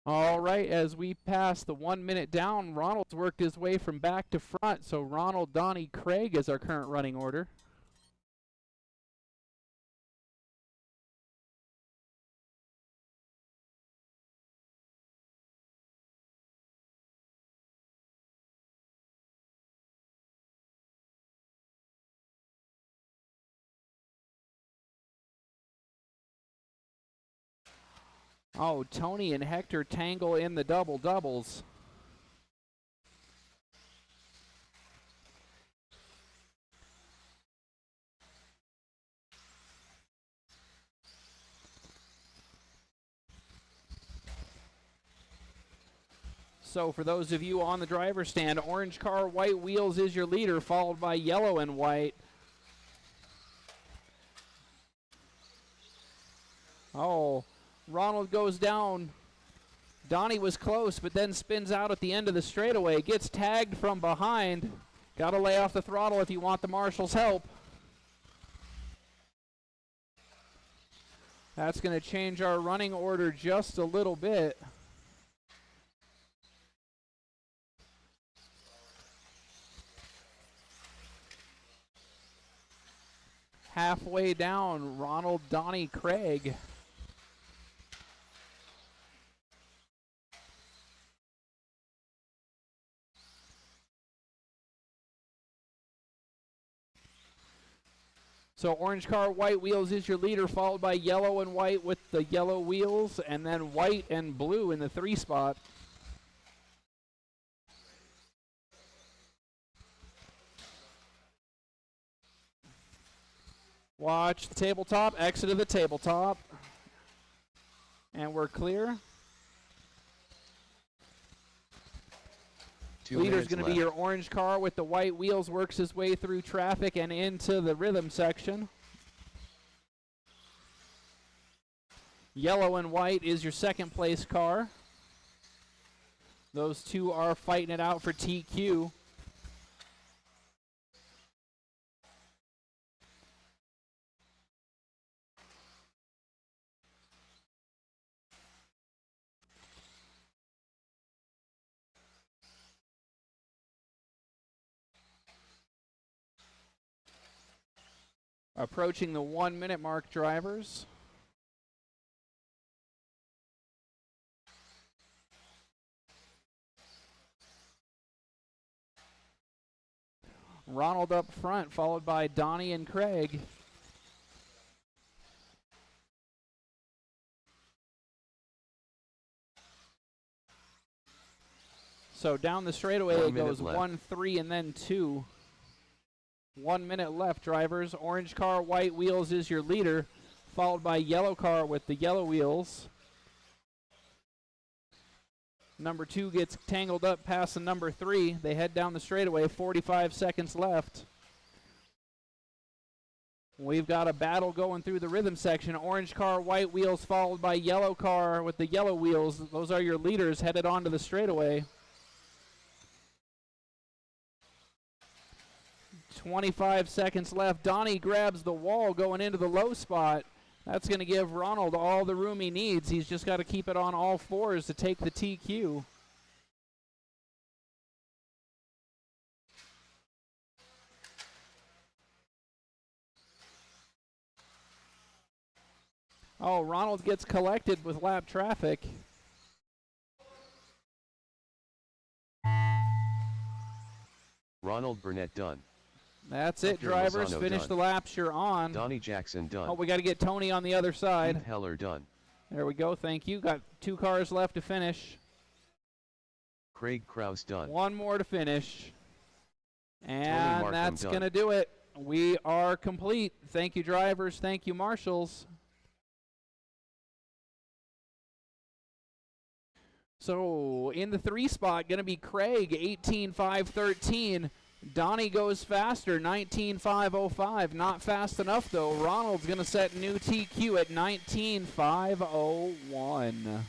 All right, as we pass the 1 minute down, Ronald's worked his way from back to front. So Ronald, Donnie, Craig is our current running order. Oh, Tony and Hector tangle in the doubles. So for those of you on the driver's stand, orange car, white wheels is your leader, followed by yellow and white. Oh, Ronald goes down. Donnie was close, but then spins out at the end of the straightaway. Gets tagged from behind. Got to lay off the throttle if you want the marshal's help. That's going to change our running order just a little bit. Halfway down, Ronald, Donnie, Craig. So orange car, white wheels is your leader, followed by yellow and white with the yellow wheels, and then white and blue in the 3 spot. Watch the tabletop, exit of the tabletop. And we're clear. Leader's going to be your orange car with the white wheels, works his way through traffic and into the rhythm section. Yellow and white is your second place car. Those two are fighting it out for TQ. Approaching the 1 minute mark, drivers. Ronald up front, followed by Donnie and Craig. So down the straightaway it goes 1, 3, and then 2. 1 minute left, drivers. Orange car, white wheels is your leader, followed by yellow car with the yellow wheels. Number 2 gets tangled up past the number 3. They head down the straightaway, 45 seconds left. We've got a battle going through the rhythm section. Orange car, white wheels, followed by yellow car with the yellow wheels. Those are your leaders headed onto the straightaway. 25 seconds left. Donnie grabs the wall going into the low spot. That's going to give Ronald all the room he needs. He's just got to keep it on all fours to take the TQ. Oh, Ronald gets collected with lap traffic. Ronald Burnett done. That's it, drivers. Lozano Finish done. the laps you're on. Donnie Jackson done. Oh, we got to get Tony on the other side. Keith Heller done. There we go. Thank you. Got 2 cars left to finish. Craig Krause done. 1 more to finish. And that's going to do it. We are complete. Thank you, drivers. Thank you, marshals. So in the 3 spot, going to be Craig, 18.513. Donnie goes faster, 19.505. Not fast enough, though. Ronald's going to set new TQ at 19.501.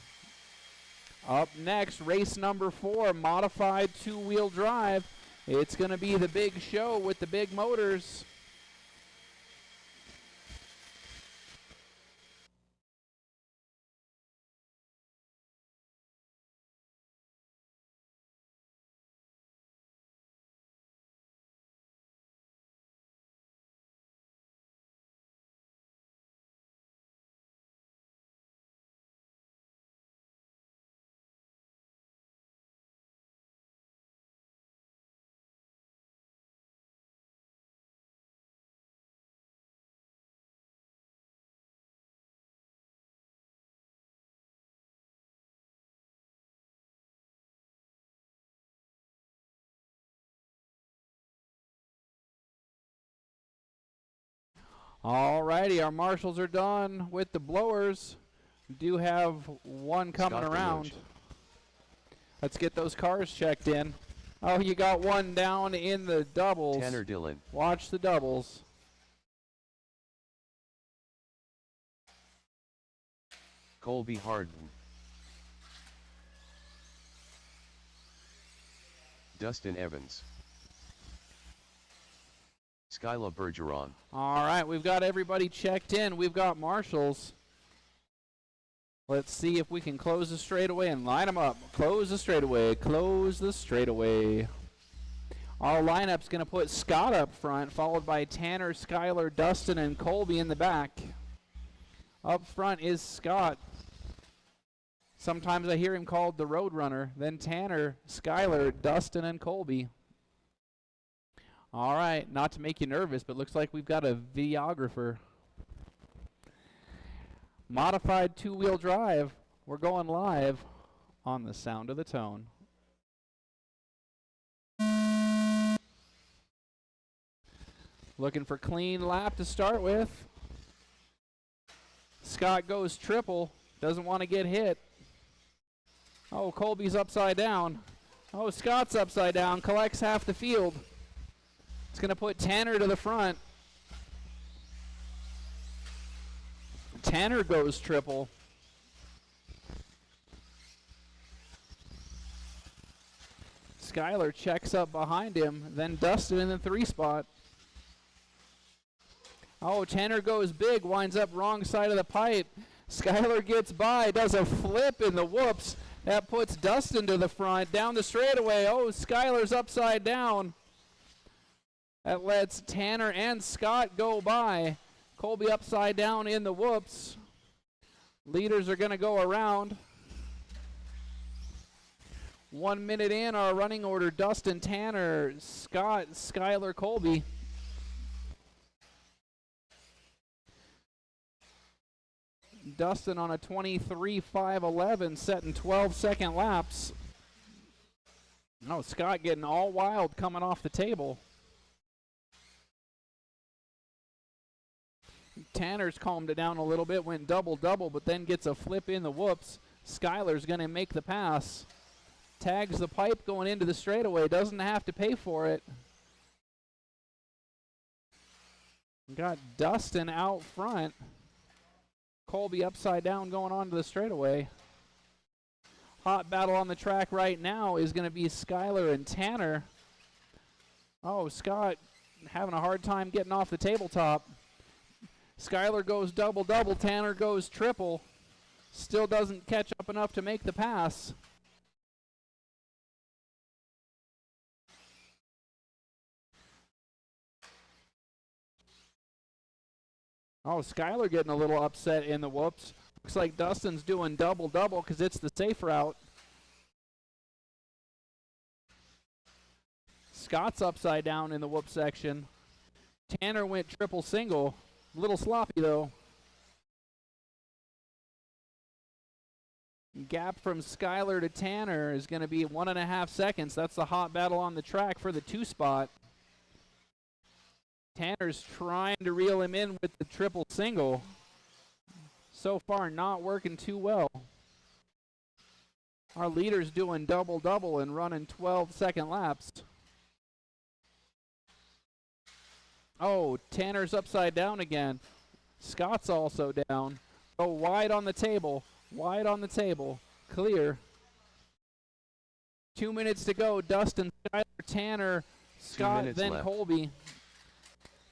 Up next, race number 4, modified 2-wheel drive. It's going to be the big show with the big motors. Alrighty, our marshals are done with the blowers. We do have one coming around. Let's get those cars checked in. Oh, you got one down in the doubles. Tanner Dillon. Watch the doubles. Colby Harden. Dustin Evans. Skyla Bergeron. All right, we've got everybody checked in. We've got marshals. Let's see if we can close the straightaway and line them up. Close the straightaway. Close the straightaway. Our lineup's going to put Scott up front, followed by Tanner, Skylar, Dustin, and Colby in the back. Up front is Scott. Sometimes I hear him called the Road Runner. Then Tanner, Skylar, Dustin, and Colby. All right, not to make you nervous, but looks like we've got a videographer. Modified two-wheel drive. We're going live on the Sound of the Tone. Looking for clean lap to start with. Scott goes triple. Doesn't want to get hit. Oh, Colby's upside down. Oh, Scott's upside down. Collects half the field. It's going to put Tanner to the front. Tanner goes triple. Skyler checks up behind him. Then Dustin in the 3 spot. Oh, Tanner goes big. Winds up wrong side of the pipe. Skyler gets by. Does a flip in the whoops. That puts Dustin to the front. Down the straightaway. Oh, Skyler's upside down. That lets Tanner and Scott go by. Colby upside down in the whoops. Leaders are going to go around. 1 minute in, our running order: Dustin, Tanner, Scott, Skyler, Colby. Dustin on a 23.511, setting 12-second laps. No, Scott getting all wild coming off the table. Tanner's calmed it down a little bit, went double-double, but then gets a flip in the whoops. Skyler's going to make the pass. Tags the pipe going into the straightaway, doesn't have to pay for it. Got Dustin out front. Colby upside down going on to the straightaway. Hot battle on the track right now is going to be Skyler and Tanner. Oh, Scott having a hard time getting off the tabletop. Skyler goes double-double, Tanner goes triple. Still doesn't catch up enough to make the pass. Oh, Skyler getting a little upset in the whoops. Looks like Dustin's doing double-double because it's the safe route. Scott's upside down in the whoop section. Tanner went triple single. A little sloppy, though. Gap from Skyler to Tanner is going to be 1.5 seconds. That's the hot battle on the track for the 2 spot. Tanner's trying to reel him in with the triple single. So far, not working too well. Our leader's doing double-double and running 12-second laps. Oh, Tanner's upside down again. Scott's also down. Oh, wide on the table. Wide on the table. Clear. 2 minutes to go. Dustin, Skyler, Tanner, Scott, then left. Colby.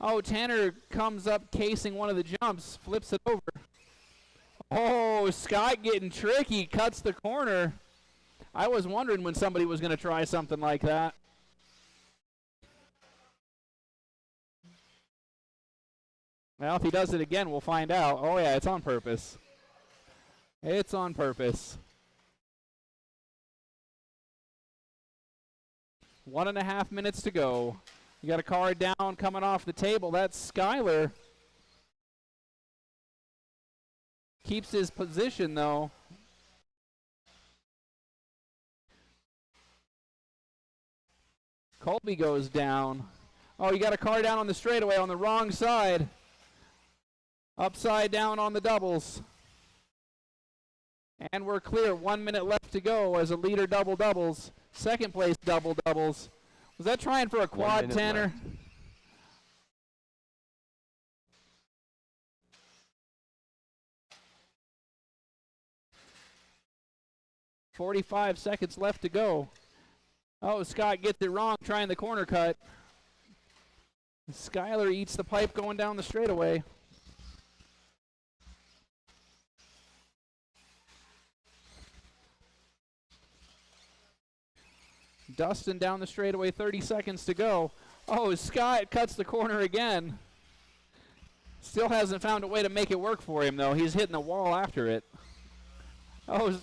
Oh, Tanner comes up casing one of the jumps, flips it over. Oh, Scott getting tricky, cuts the corner. I was wondering when somebody was going to try something like that. Well, if he does it again, we'll find out. Oh, yeah, it's on purpose. It's on purpose. 1.5 minutes to go. You got a car down coming off the table. That's Skyler. Keeps his position, though. Colby goes down. Oh, you got a car down on the straightaway on the wrong side. Upside down on the doubles. And we're clear. 1 minute left to go as a leader double-doubles. Second place double-doubles. Was that trying for a quad, Tanner? Left. 45 seconds left to go. Oh, Scott gets it wrong, trying the corner cut. Skyler eats the pipe going down the straightaway. Dustin down the straightaway, 30 seconds to go. Oh, Scott cuts the corner again. Still hasn't found a way to make it work for him, though. He's hitting the wall after it. Oh,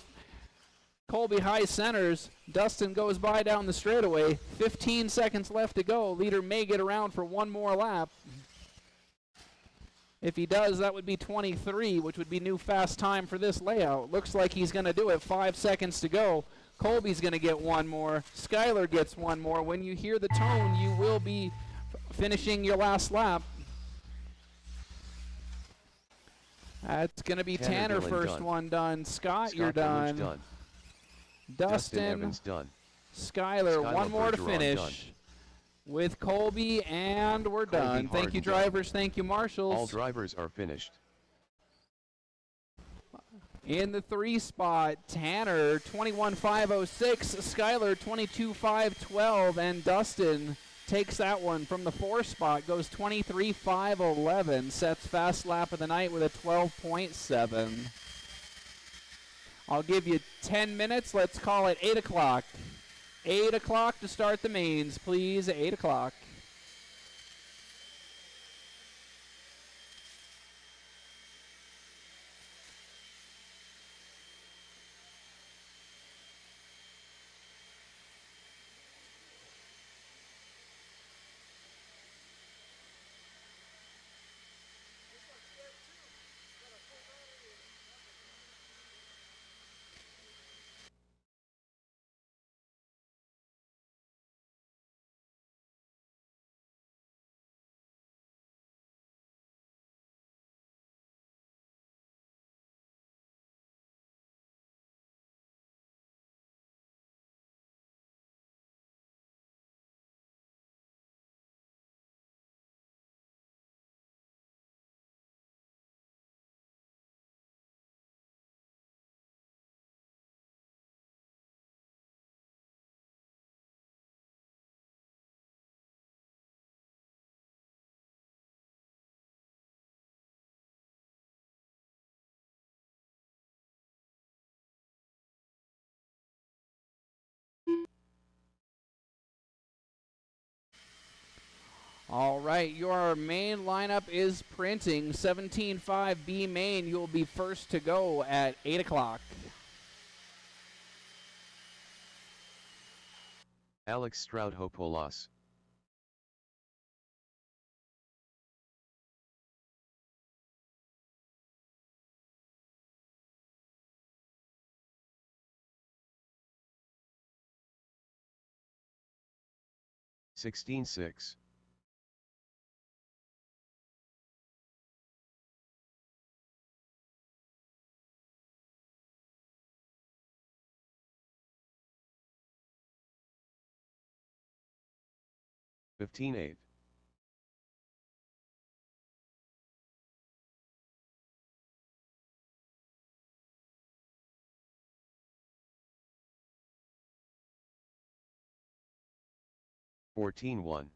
Colby high centers. Dustin goes by down the straightaway. 15 seconds left to go. Leader may get around for one more lap. If he does, that would be 23, which would be new fast time for this layout. Looks like he's going to do it. 5 seconds to go. Colby's going to get one more. Skyler gets one more. When you hear the tone, you will be finishing your last lap. That's going to be Tanner first done. one done. Scott, you're done. Dustin, Evans done. Skyler, one more to Bergeron finish. done. With Colby, and we're Colby done. Thank you, done. drivers. Thank you, marshals. All drivers are finished. In the 3 spot, Tanner, 21.506, Skyler, 22.512, and Dustin takes that one from the 4 spot, goes 23.511, sets fast lap of the night with a 12.7. I'll give you 10 minutes. Let's call it 8 o'clock. 8 o'clock to start the mains, please. 8 o'clock. All right, your main lineup is printing. 17.5B main, you'll be first to go at 8 o'clock. Alex Stroudhopolas. $16.6. $15.8. $14.1.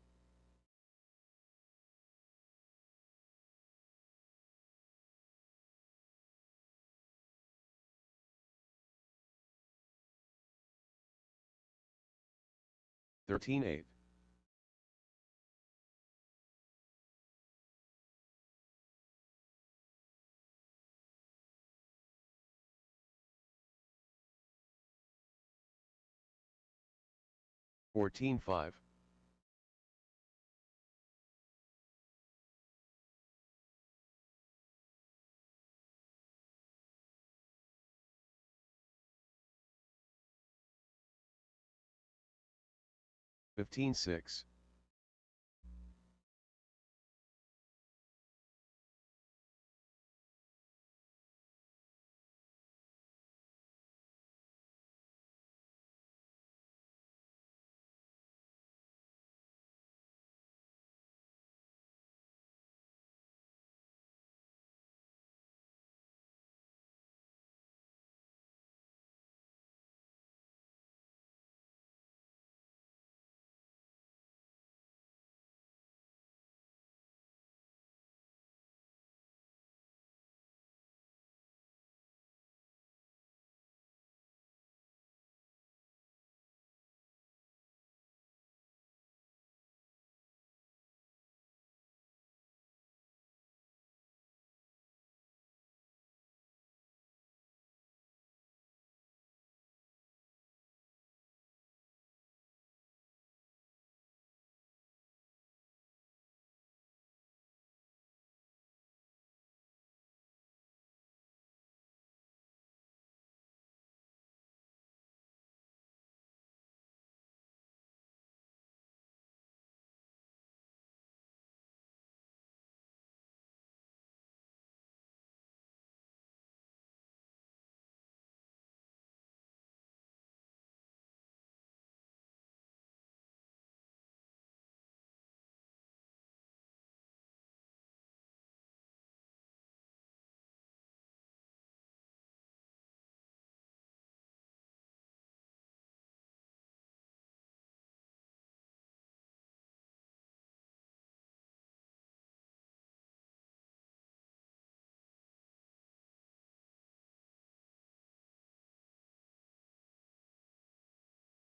$13.8. $14.5. $15.6.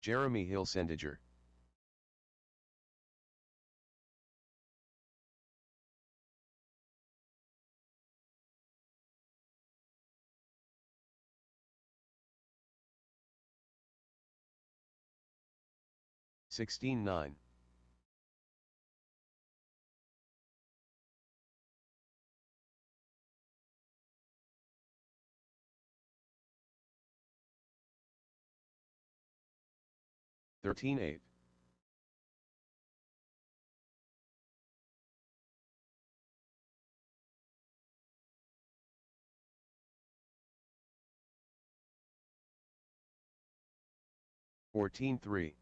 Jeremy Hilsendiger. Sixteen nine. 13-8. 14-3.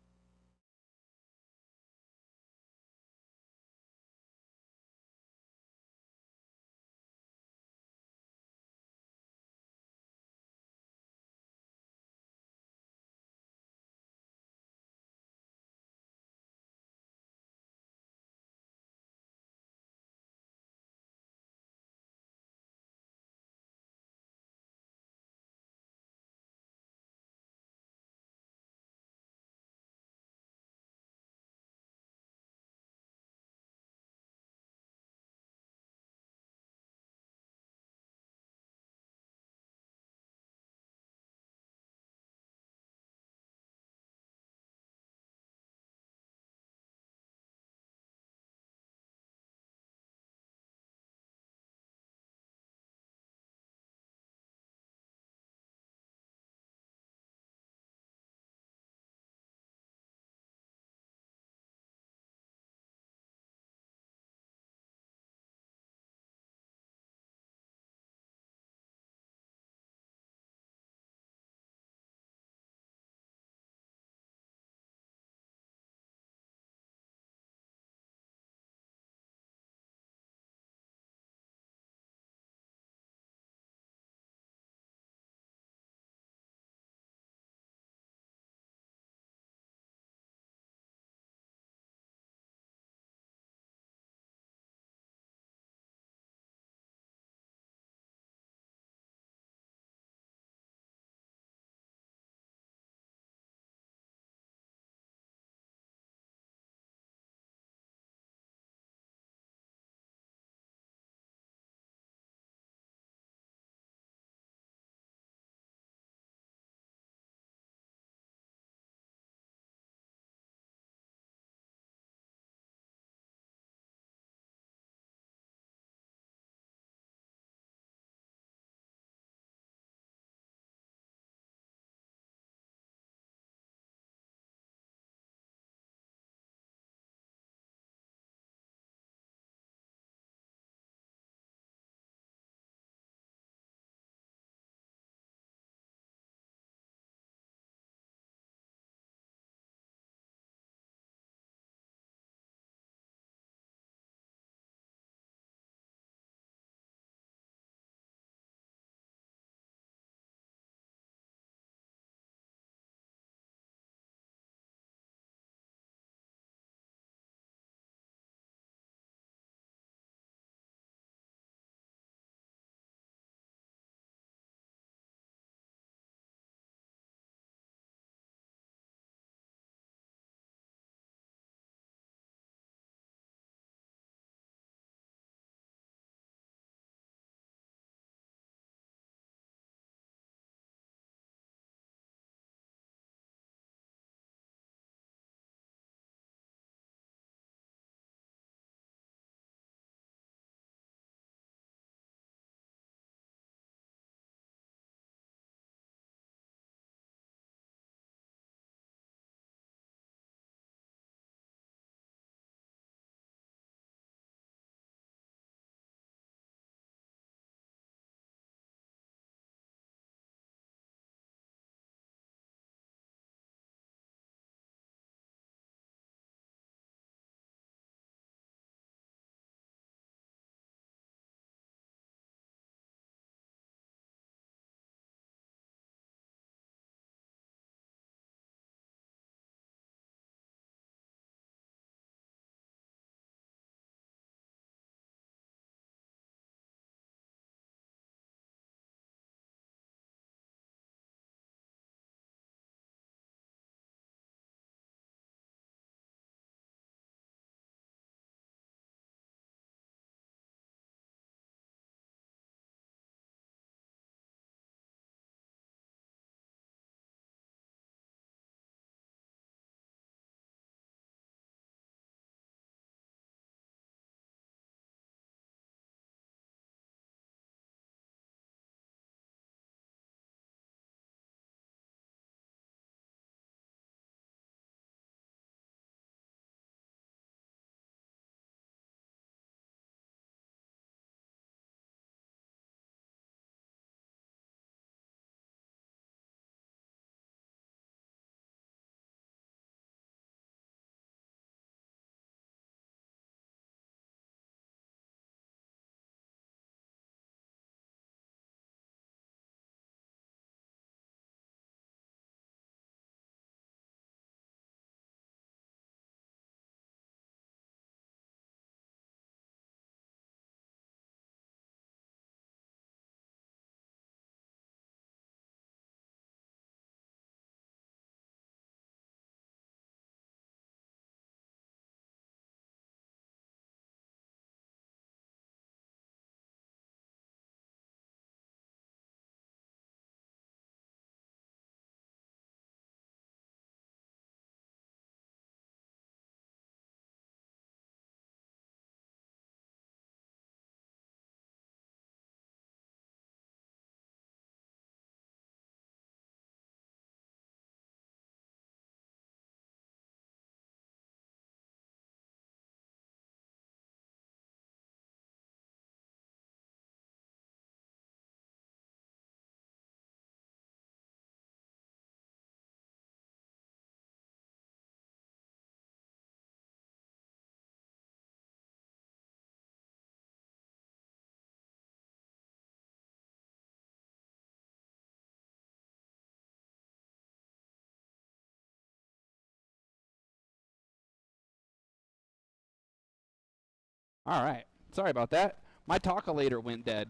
All right. Sorry about that. My talkalator went dead.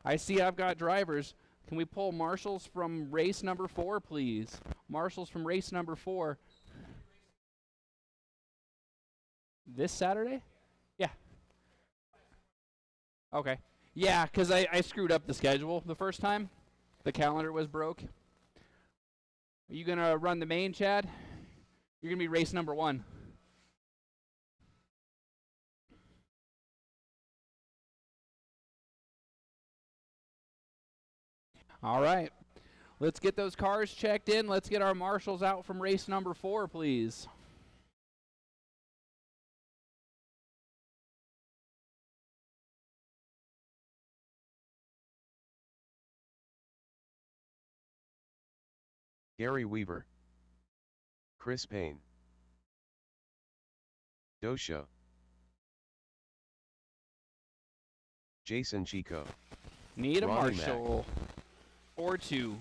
I see I've got drivers. Can we pull marshals from race number 4, please? Marshals from race number 4. This Saturday? Yeah. Okay. Yeah, because I screwed up the schedule the first time. The calendar was broke. Are you going to run the main, Chad? You're going to be race number 1. All right. Let's get those cars checked in. Let's get our marshals out from race number 4, please. Gary Weaver, Chris Payne, Dosha, Jason Chico. Need a Ronnie marshal or 2.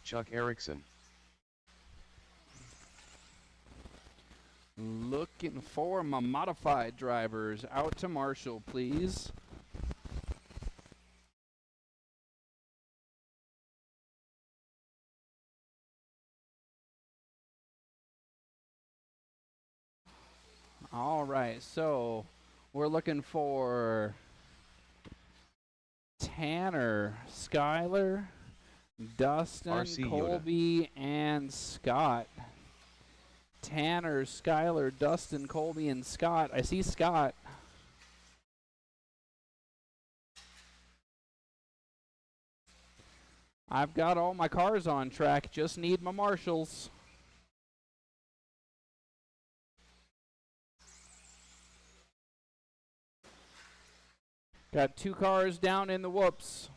Chuck Erickson. Looking for my modified drivers. Out to marshal, please. All right, so we're looking for Tanner, Skyler, Dustin, RC Yoda. Colby, and Scott. Tanner, Skyler, Dustin, Colby, and Scott. I see Scott. I've got all my cars on track, just need my marshals. Got 2 cars down in the whoops.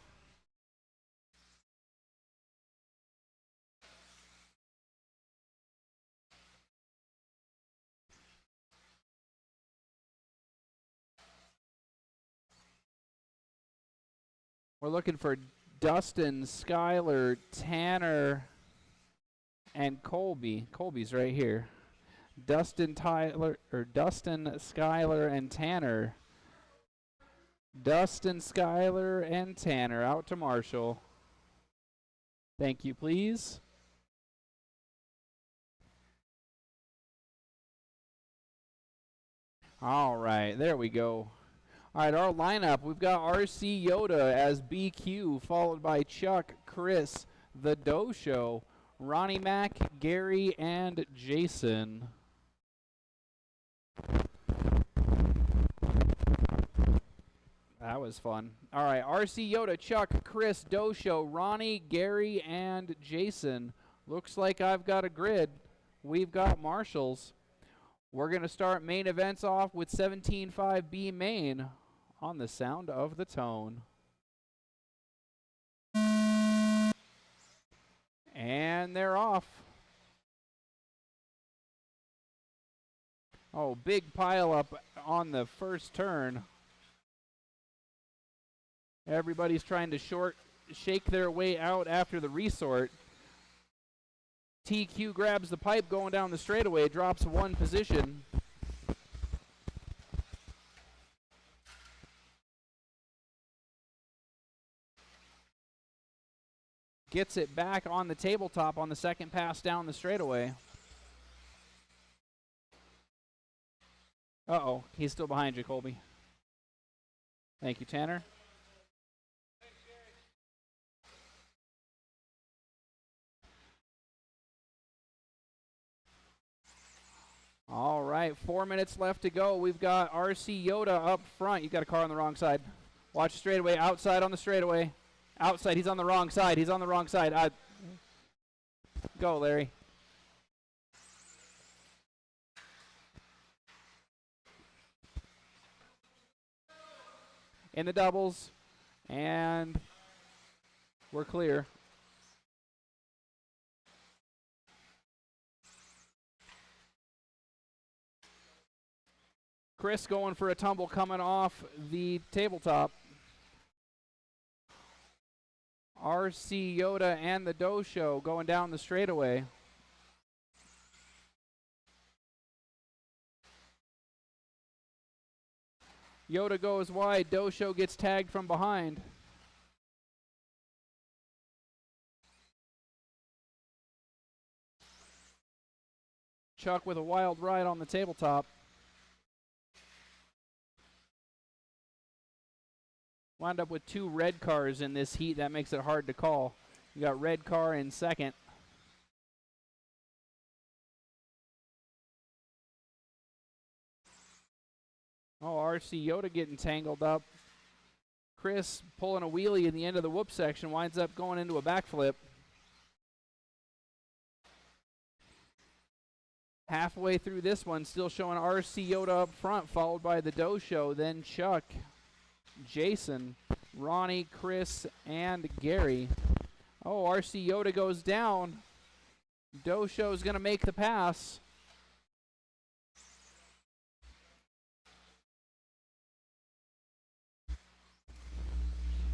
We're looking for Dustin, Skyler, Tanner, and Colby. Colby's right here. Dustin, Skyler, and Tanner. Dustin, Skyler, and Tanner out to marshal. Thank you, please. All right, there we go. All right, our lineup, we've got RC Yoda as BQ, followed by Chuck, Chris, The Doe Show, Ronnie Mac, Gary, and Jason. That was fun. All right, RC Yoda, Chuck, Chris, Doe Show, Ronnie, Gary, and Jason. Looks like I've got a grid. We've got marshals. We're going to start main events off with 17.5B main on the sound of the tone. And they're off. Oh, big pile up on the first turn. Everybody's trying to shake their way out after the resort. TQ grabs the pipe going down the straightaway, drops 1 position. Gets it back on the tabletop on the second pass down the straightaway. Uh-oh, he's still behind you, Colby. Thank you, Tanner. All right, 4 minutes left to go. We've got RC Yoda up front. You got a car on the wrong side. Watch straightaway, outside on the straightaway. Outside, he's on the wrong side. He's on the wrong side. Go, Larry. In the doubles, and we're clear. Chris going for a tumble coming off the tabletop. RC Yoda and the Dosho going down the straightaway. Yoda goes wide. Dosho gets tagged from behind. Chuck with a wild ride on the tabletop. Wound up with 2 red cars in this heat. That makes it hard to call. You got red car in second. Oh, RC Yoda getting tangled up. Chris pulling a wheelie in the end of the whoop section. Winds up going into a backflip. Halfway through this one, still showing RC Yoda up front, followed by the Dosho, then Chuck, Jason, Ronnie, Chris, and Gary. Oh, RC Yoda goes down. Dosho's going to make the pass.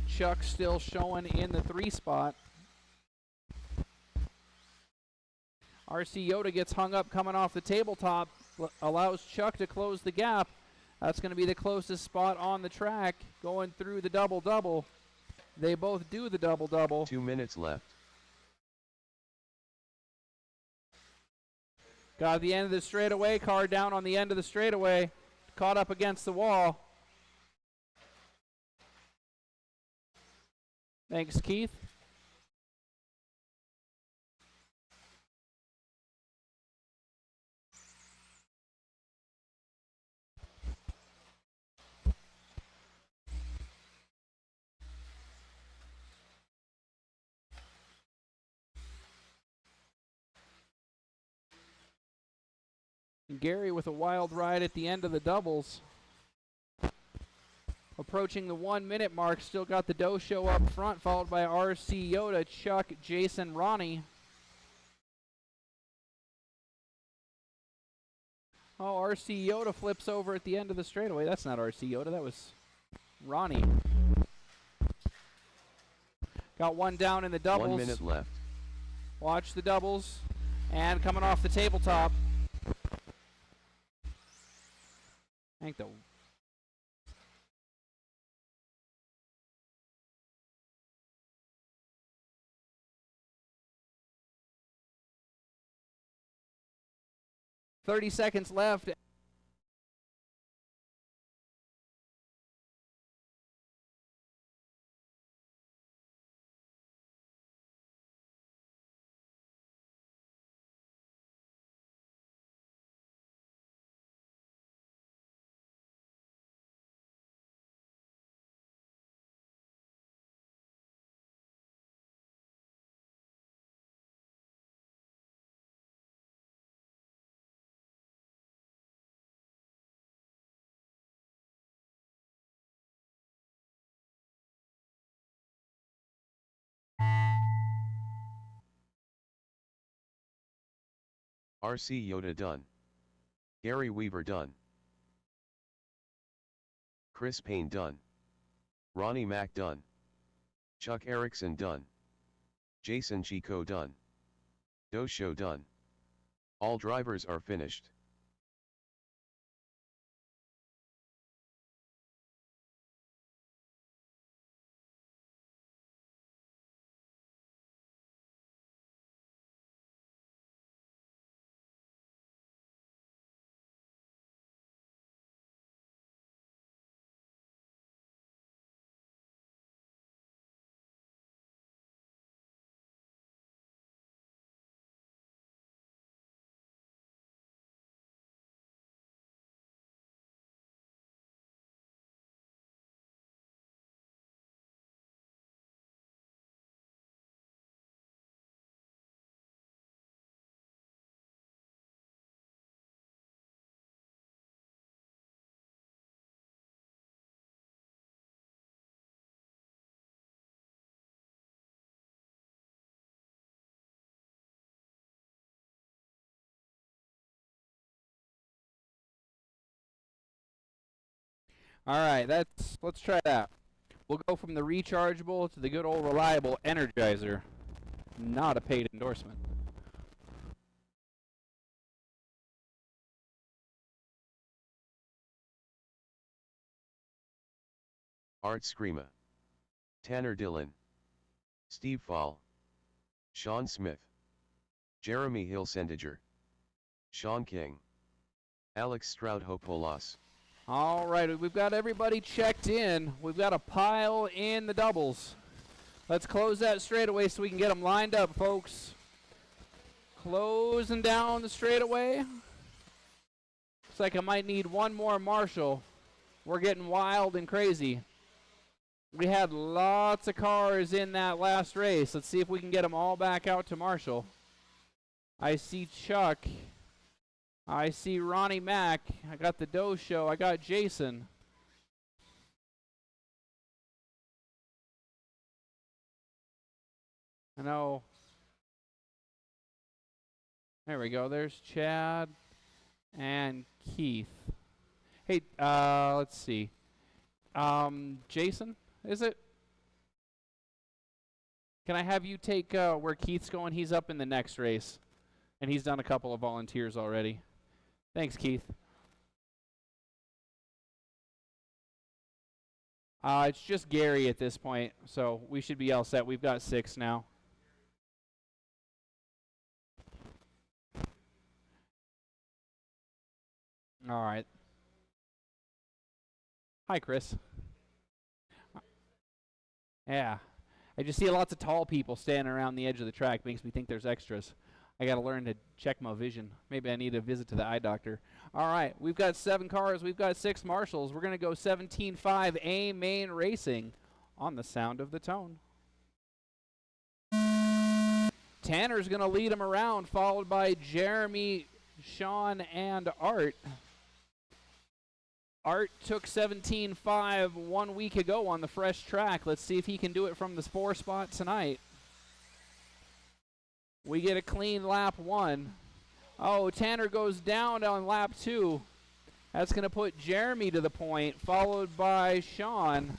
Chuck still showing in the 3 spot. RC Yoda gets hung up coming off the tabletop, allows Chuck to close the gap. That's going to be the closest spot on the track, going through the double-double. They both do the double-double. 2 minutes left. Got the end of the straightaway, car down on the end of the straightaway, caught up against the wall. Thanks, Keith. Gary with a wild ride at the end of the doubles. Approaching the 1 minute mark, still got the Dosho up front, followed by RC Yoda, Chuck, Jason, Ronnie. Oh, RC Yoda flips over at the end of the straightaway. That's not RC Yoda, that was Ronnie. Got one down in the doubles. 1 minute left. Watch the doubles. And coming off the tabletop. I think the 30 seconds left. RC Yoda done. Gary Weaver done. Chris Payne done. Ronnie Mack done. Chuck Erickson done. Jason Chico done. Dosho done. All drivers are finished. All right, let's try that. We'll go from the rechargeable to the good old reliable Energizer. Not a paid endorsement. Art Screama, Tanner Dillon, Steve Fall, Sean Smith, Jeremy Hilsendiger, Sean King, Alex Stroud-Hopolas. All right, we've got everybody checked in. We've got a pile in the doubles. Let's close that straightaway so we can get them lined up, folks. Closing down the straightaway. Looks like I might need one more Marshall. We're getting wild and crazy. We had lots of cars in that last race. Let's see if we can get them all back out to Marshall. I see Chuck. I see Ronnie Mack. I got the Doe Show. I got Jason. I know. There we go. There's Chad and Keith. Hey, let's see. Jason, is it? Can I have you take where Keith's going? He's up in the next race, and he's done a couple of volunteers already. Thanks, Keith. It's just Gary at this point, so we should be all set. We've got 6 now. All right. Hi, Chris. Yeah. I just see lots of tall people standing around the edge of the track. Makes me think there's extras. I got to learn to check my vision. Maybe I need a visit to the eye doctor. All right. We've got 7 cars. We've got 6 Marshalls. We're going to go 17.5 A Main Racing on the sound of the tone. Tanner's going to lead him around, followed by Jeremy, Sean, and Art. Art took 17.5 1 week ago on the fresh track. Let's see if he can do it from the 4 spot tonight. We get a clean lap 1. Oh, Tanner goes down on lap 2. That's going to put Jeremy to the point, followed by Sean.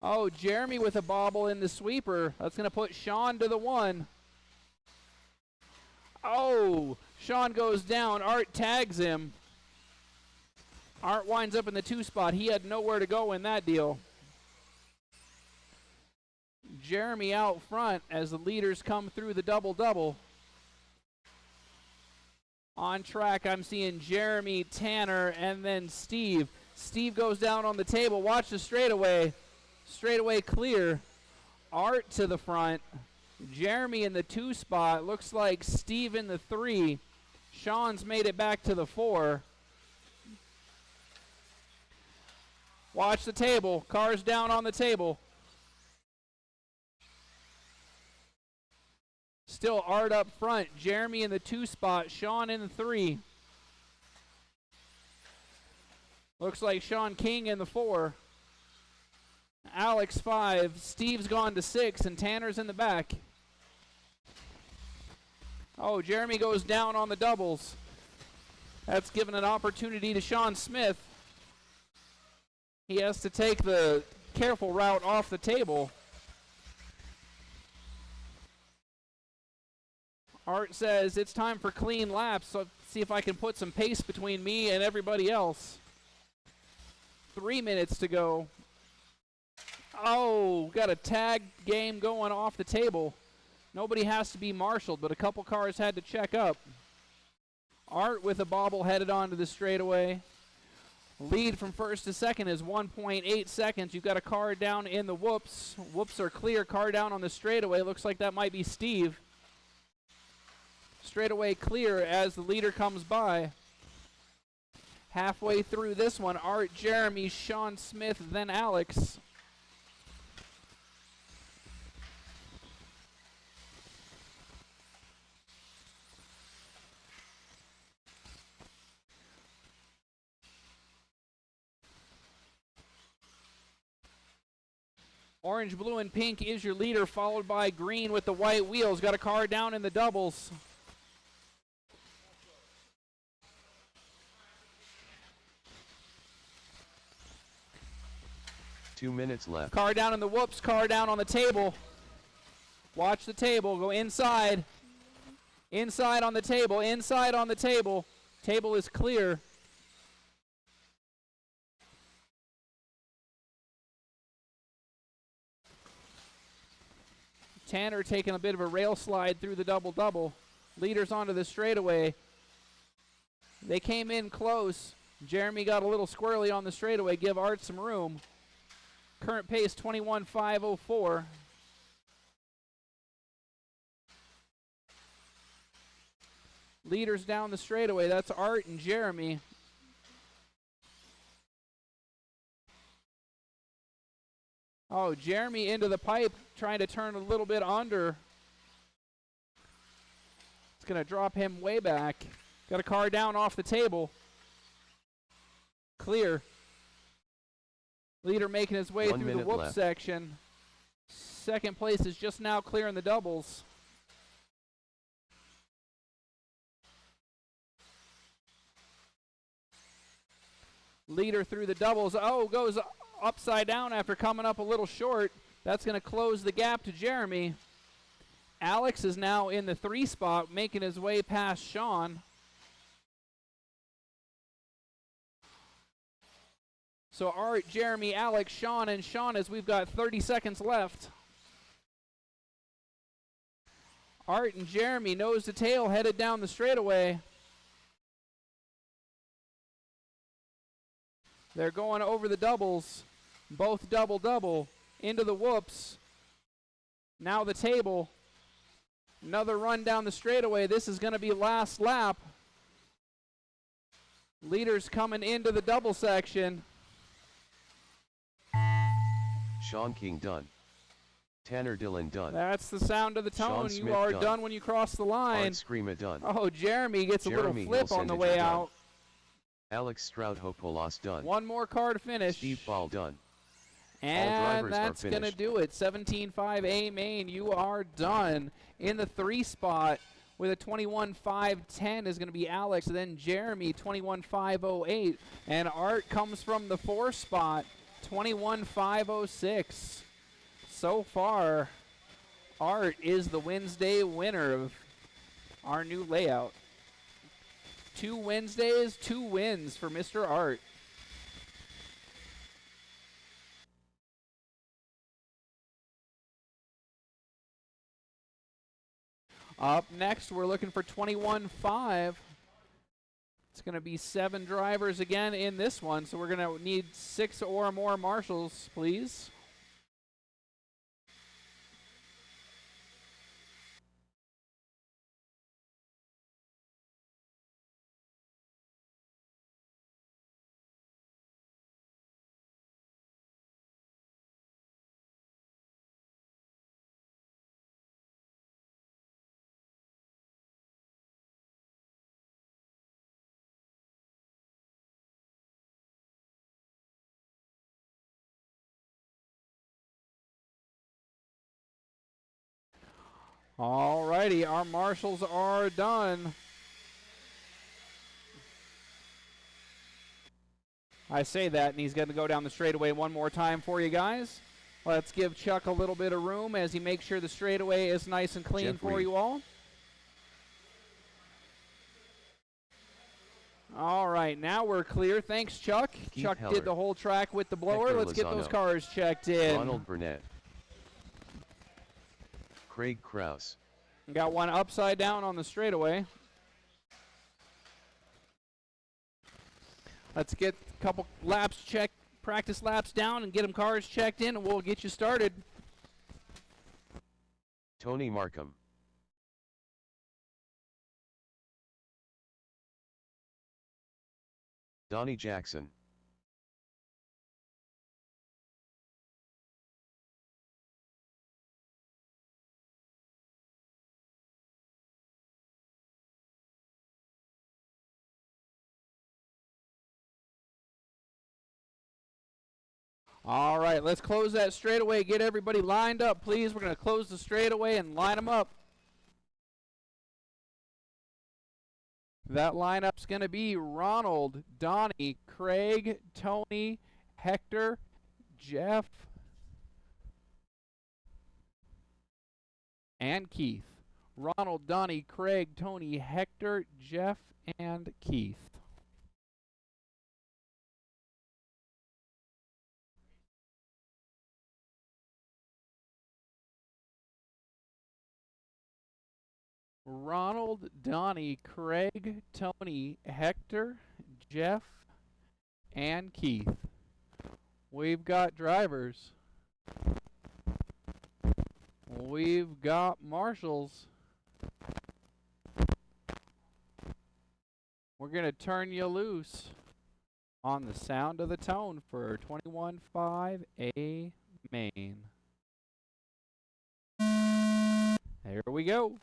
Oh, Jeremy with a bobble in the sweeper. That's going to put Sean to the 1. Oh, Sean goes down. Art tags him. Art winds up in the 2 spot. He had nowhere to go in that deal. Jeremy out front as the leaders come through the double-double. On track, I'm seeing Jeremy, Tanner, and then Steve. Steve goes down on the table. Watch the straightaway. Straightaway clear. Art to the front. Jeremy in the 2 spot. Looks like Steve in the 3. Sean's made it back to the 4. Watch the table. Cars down on the table. Still Art up front. Jeremy in the 2 spot. Sean in the 3. Looks like Sean King in the 4. Alex 5. Steve's gone to 6, and Tanner's in the back. Oh, Jeremy goes down on the doubles. That's given an opportunity to Sean Smith. He has to take the careful route off the table. Art says it's time for clean laps, so see if I can put some pace between me and everybody else. 3 minutes to go. Oh, got a tag game going off the table. Nobody has to be marshaled, but a couple cars had to check up. Art with a bobble headed onto the straightaway. Lead from first to second is 1.8 seconds. You've got a car down in the whoops. Whoops are clear. Car down on the straightaway. Looks like that might be Steve. Straightaway clear as the leader comes by. Halfway through this one, Art, Jeremy, Sean Smith, then Alex. Orange, blue, and pink is your leader, followed by green with the white wheels. Got a car down in the doubles. 2 minutes left. Car down in the whoops, car down on the table. Watch the table, go inside. Inside on the table, inside on the table. Table is clear. Tanner taking a bit of a rail slide through the double-double. Leaders onto the straightaway. They came in close. Jeremy got a little squirrely on the straightaway. Give Art some room. Current pace 21.504. Leaders down the straightaway. That's Art and Jeremy. Oh, Jeremy into the pipe, trying to turn a little bit under. It's going to drop him way back. Got a car down off the table. Clear. Leader making his way through the whoop section. Second place is just now clear in the doubles. Leader through the doubles. Oh, goes upside down after coming up a little short. That's going to close the gap to Jeremy. Alex is now in the 3 spot, making his way past Sean. So Art, Jeremy, Alex, Sean, and Sean as we've got 30 seconds left. Art and Jeremy nose to tail headed down the straightaway. They're going over the doubles. Both double-double into the whoops. Now the table. Another run down the straightaway. This is going to be last lap. Leaders coming into the double section. Sean King done. Tanner Dillon done. That's the sound of the tone. You are done when you cross the line. Art Screamer done. Oh, Jeremy gets a little flip on the way out. Alex Stroud-Hopolos done. One more car to finish. Steve Ball done. And that's going to do it. 17.5 A main, you are done. In the 3 spot with a 21.510 is going to be Alex, then Jeremy, 21.508. And Art comes from the 4 spot, 21.506. So far, Art is the Wednesday winner of our new layout. 2 Wednesdays, 2 wins for Mr. Art. Up next, we're looking for 21.5. It's going to be 7 drivers again in this one, so we're going to need 6 or more marshals, please. All righty, our marshals are done. I say that, and he's going to go down the straightaway one more time for you guys. Let's give Chuck a little bit of room as he makes sure the straightaway is nice and clean for you all. All right, now we're clear. Thanks, Chuck. Keith Chuck Heller. Did the whole track with the blower. Hector Let's get Lozano. those cars checked in. Ronald Burnett. Craig Krause. Got one upside down on the straightaway. Let's get a couple laps checked, practice laps down, and get them cars checked in, and we'll get you started. Tony Markham. Donnie Jackson. All right, let's close that straightaway. Get everybody lined up, please. We're going to close the straightaway and line them up. That lineup's going to be Ronald, Donnie, Craig, Tony, Hector, Jeff, and Keith. Ronald, Donnie, Craig, Tony, Hector, Jeff, and Keith. Ronald, Donnie, Craig, Tony, Hector, Jeff, and Keith. We've got drivers. We've got marshals. We're going to turn you loose on the sound of the tone for 21.5 A main. There we go.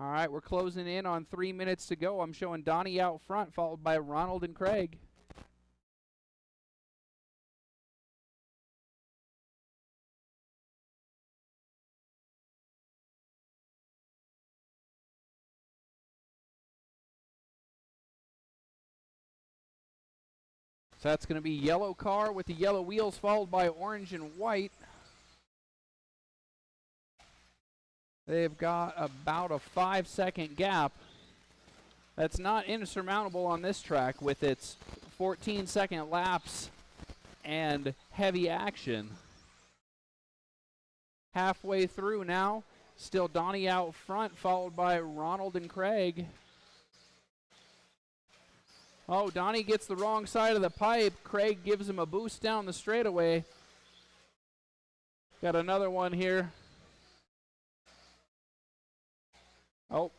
All right, we're closing in on 3 minutes to go. I'm showing Donnie out front, followed by Ronald and Craig. So that's going to be yellow car with the yellow wheels, followed by orange and white. They've got about a 5-second gap. That's not insurmountable on this track with its 14-second laps and heavy action. Halfway through now, still Donnie out front, followed by Ronald and Craig. Oh, Donnie gets the wrong side of the pipe. Craig gives him a boost down the straightaway. Got another one here. Oh,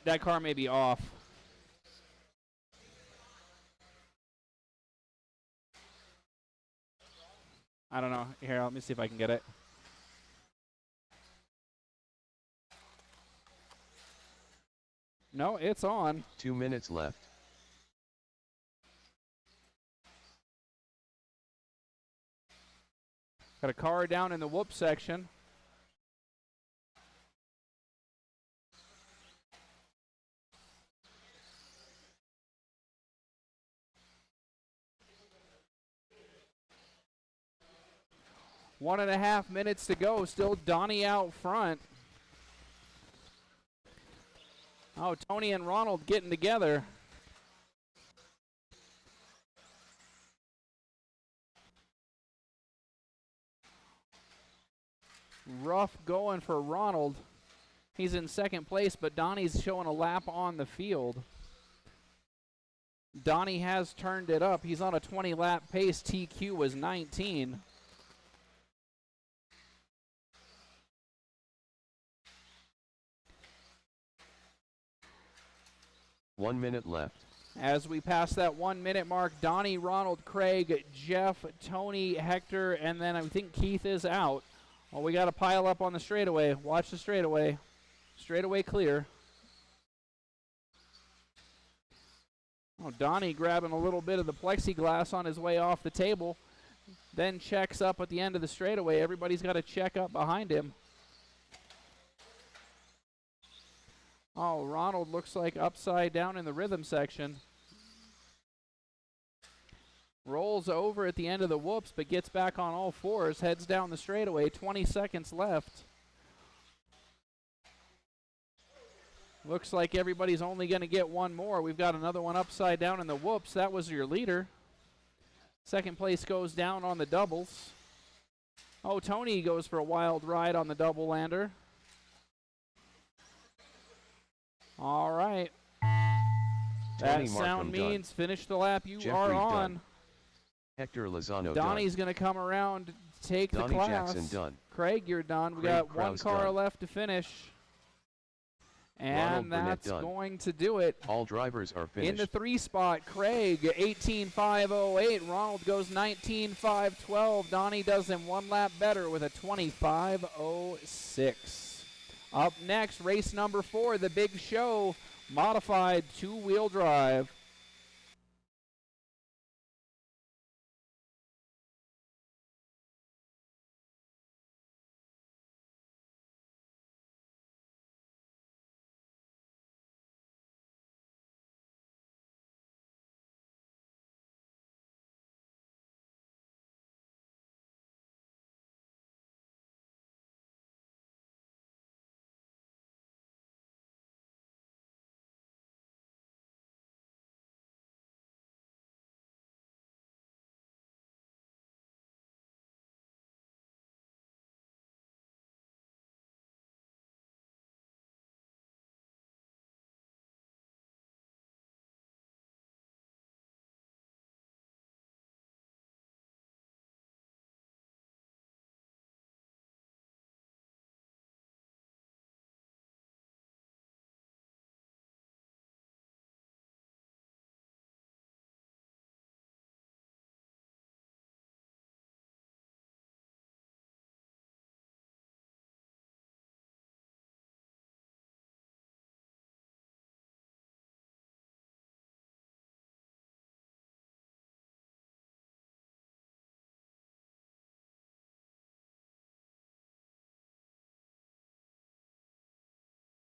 that car may be off. I don't know. Here, let me see if I can get it. No, it's on. 2 minutes left. Got a car down in the whoop section. One and a half minutes to go. Still Donnie out front. Oh, Tony and Ronald getting together. Rough going for Ronald. He's in second place, but Donnie's showing a lap on the field. Donnie has turned it up. He's on a 20-lap pace. TQ was 19. One minute left. As we pass that 1 minute mark, Donnie, Ronald, Craig, Jeff, Tony, Hector, and then I think Keith is out. Well, we got to pile up on the straightaway. Watch the straightaway. Straightaway clear. Oh, Donnie grabbing a little bit of the plexiglass on his way off the table. Then checks up at the end of the straightaway. Everybody's got to check up behind him. Oh, Ronald looks like upside down in the rhythm section. Rolls over at the end of the whoops, but gets back on all fours. Heads down the straightaway. 20 seconds left. Looks like everybody's only going to get one more. We've got another one upside down in the whoops. That was your leader. Second place goes down on the doubles. Oh, Tony goes for a wild ride on the double lander. All right. Tony That Markham sound means done. finish the lap you Jeffrey are on. done. Hector Lozano Donnie's going to come around, take Donnie the class. Jackson done. Craig, you're done. We Craig got one Krause car done. left to finish. Ronald And Burnett that's done. going to do it. All drivers are finished. In the 3 spot, Craig, 18.508. Ronald goes 19.512. Donnie does him 1 lap better with a 20.06. Up next, race number 4, the Big Show, modified 2-wheel drive.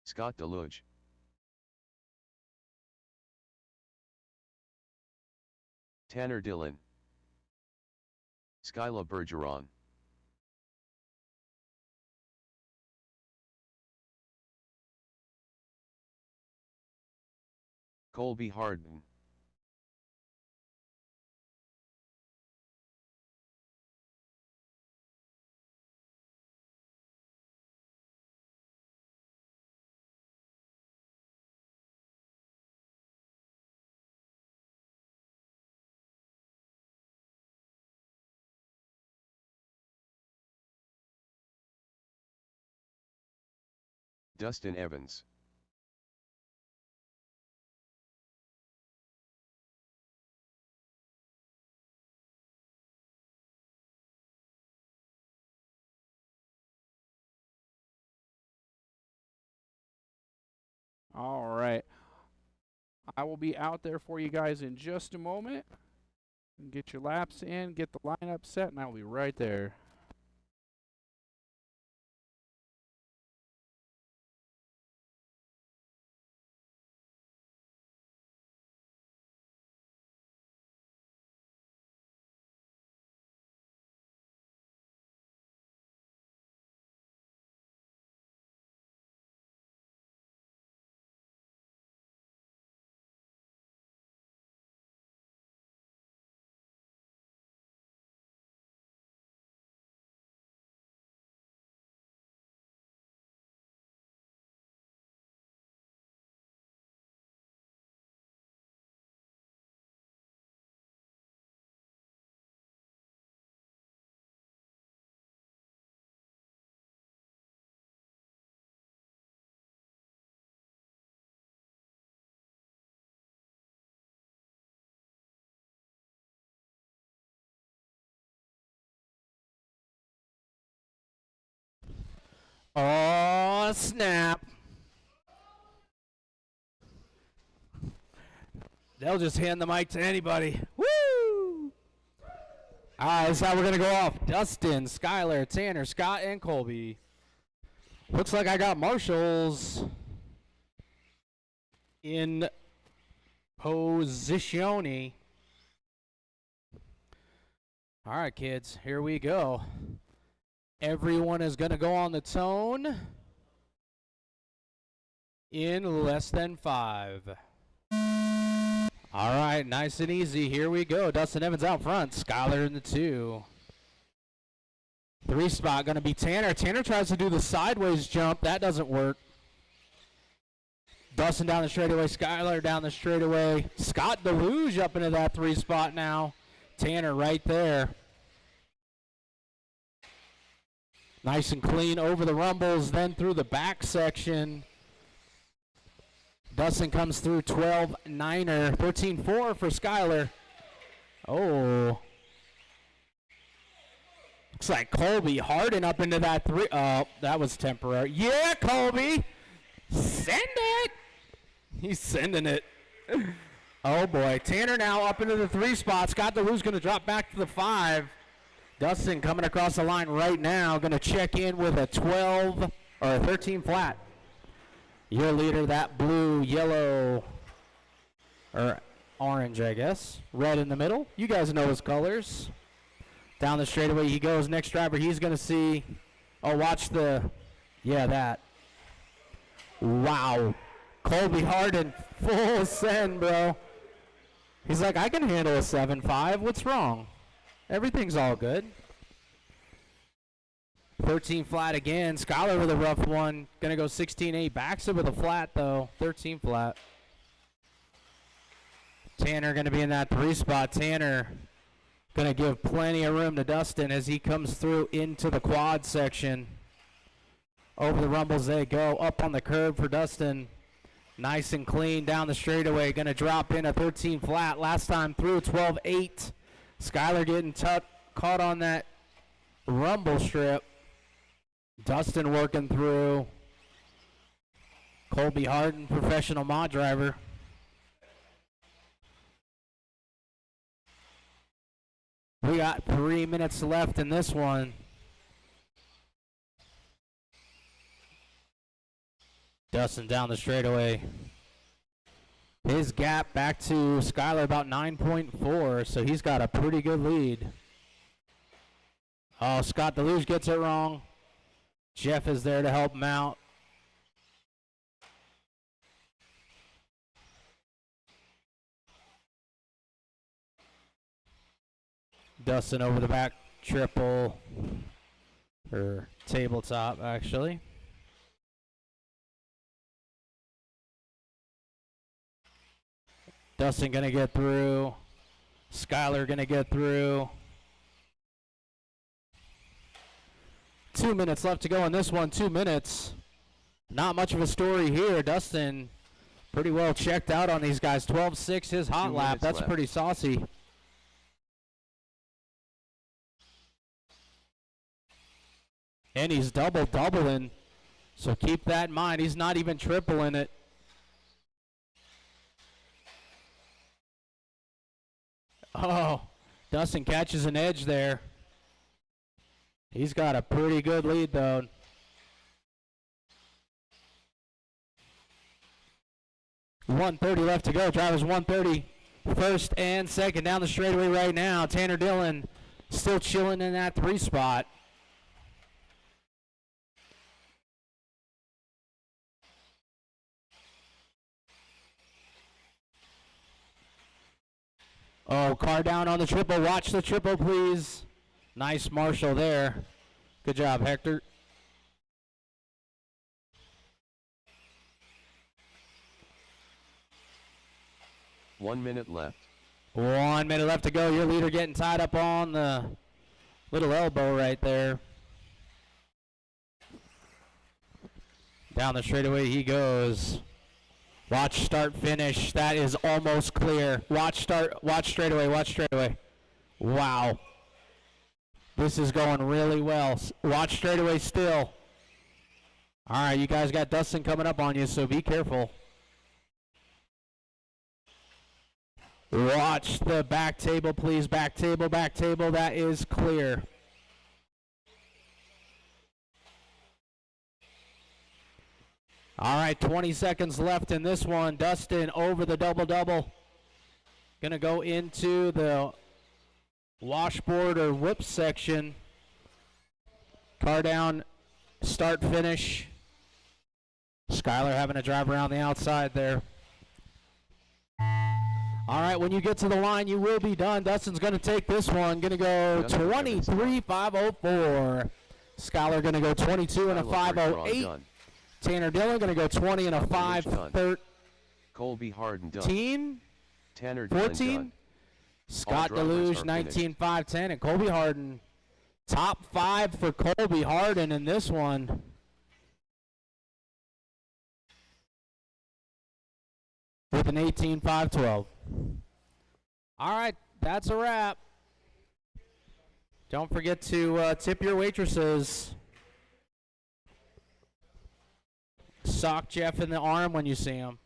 Scott Deluge. Tanner Dillon. Skyla Bergeron. Colby Harden. Dustin Evans. All right. I will be out there for you guys in just a moment. Get your laps in, get the lineup set, and I'll be right there. Oh, snap. They'll just hand the mic to anybody. Woo! All right, this is how we're going to go off. Dustin, Skylar, Tanner, Scott, and Colby. Looks like I got marshals in positione. All right, kids, here we go. Everyone is going to go on the tone in less than 5. All right, nice and easy. Here we go. Dustin Evans out front. Skylar in the 2. 3 spot going to be Tanner. Tanner tries to do the sideways jump. That doesn't work. Dustin down the straightaway. Skylar down the straightaway. Scott Deluge up into that 3 spot now. Tanner right there. Nice and clean over the rumbles, then through the back section. Dustin comes through 12-9er, 13-4 for Skylar. Oh. Looks like Colby Harden up into that 3. Oh, that was temporary. Yeah, Colby. Send it. He's sending it. Oh, boy. Tanner now up into the 3 spot. Scott DeLue's going to drop back to the 5. Dustin coming across the line right now. Going to check in with a 12 or a 13 flat. Your leader, that blue, yellow, or orange, I guess. Red in the middle. You guys know his colors. Down the straightaway he goes. Next driver he's going to see. Oh, watch the, yeah, that. Wow. Colby Harden, full send, bro. He's like, I can handle a 7.5. What's wrong? Everything's all good. 13 flat again. Skylar with a rough one. Going to go 16-8. Backs it with a flat, though. 13 flat. Tanner going to be in that 3 spot. Tanner going to give plenty of room to Dustin as he comes through into the quad section. Over the rumbles they go. Up on the curb for Dustin. Nice and clean down the straightaway. Going to drop in a 13 flat. Last time through 12-8. Skylar getting caught on that rumble strip. Dustin working through. Colby Harden, professional mod driver. We got 3 minutes left in this one. Dustin down the straightaway. His gap back to Skylar about 9.4, so he's got a pretty good lead. Oh, Scott DeLuge gets it wrong. Jeff is there to help him out. Dustin over the back triple, or tabletop actually. Dustin gonna get through. Skylar gonna get through. 2 minutes left to go in this one. 2 minutes. Not much of a story here. Dustin pretty well checked out on these guys. 12-6 his hot lap. That's left. Pretty saucy. And he's doubling. So keep that in mind. He's not even tripling it. Oh, Dustin catches an edge there. He's got a pretty good lead, though. .130 left to go. Drivers 130, first and second down the straightaway right now. Tanner Dillon still chilling in that 3 spot. Oh, car down on the triple. Watch the triple, please. Nice Marshall there. Good job, Hector. One minute left. 1 minute left to go. Your leader getting tied up on the little elbow right there. Down the straightaway he goes. Watch start finish. That is almost clear. Watch straightaway. Wow. This is going really well. Watch straightaway still. All right, you guys got Dustin coming up on you, so be careful. Watch the back table, please. Back table, back table. That is clear. All right, 20 seconds left in this one. Dustin over the double-double. Going to go into the washboard or whip section. Car down, start, finish. Skylar having to drive around the outside there. All right, when you get to the line, you will be done. Dustin's going to take this one. Going to go 23.504. Skylar going to go 22 and a 5.08. Tanner Dillon going to go 20 and a 5.13. Colby Harden done. Tanner 14. Scott Deluge 19.510 and Colby Harden. Top 5 for Colby Harden in this one. With an 18.512. All right, that's a wrap. Don't forget to tip your waitresses. Sock Jeff in the arm when you see him.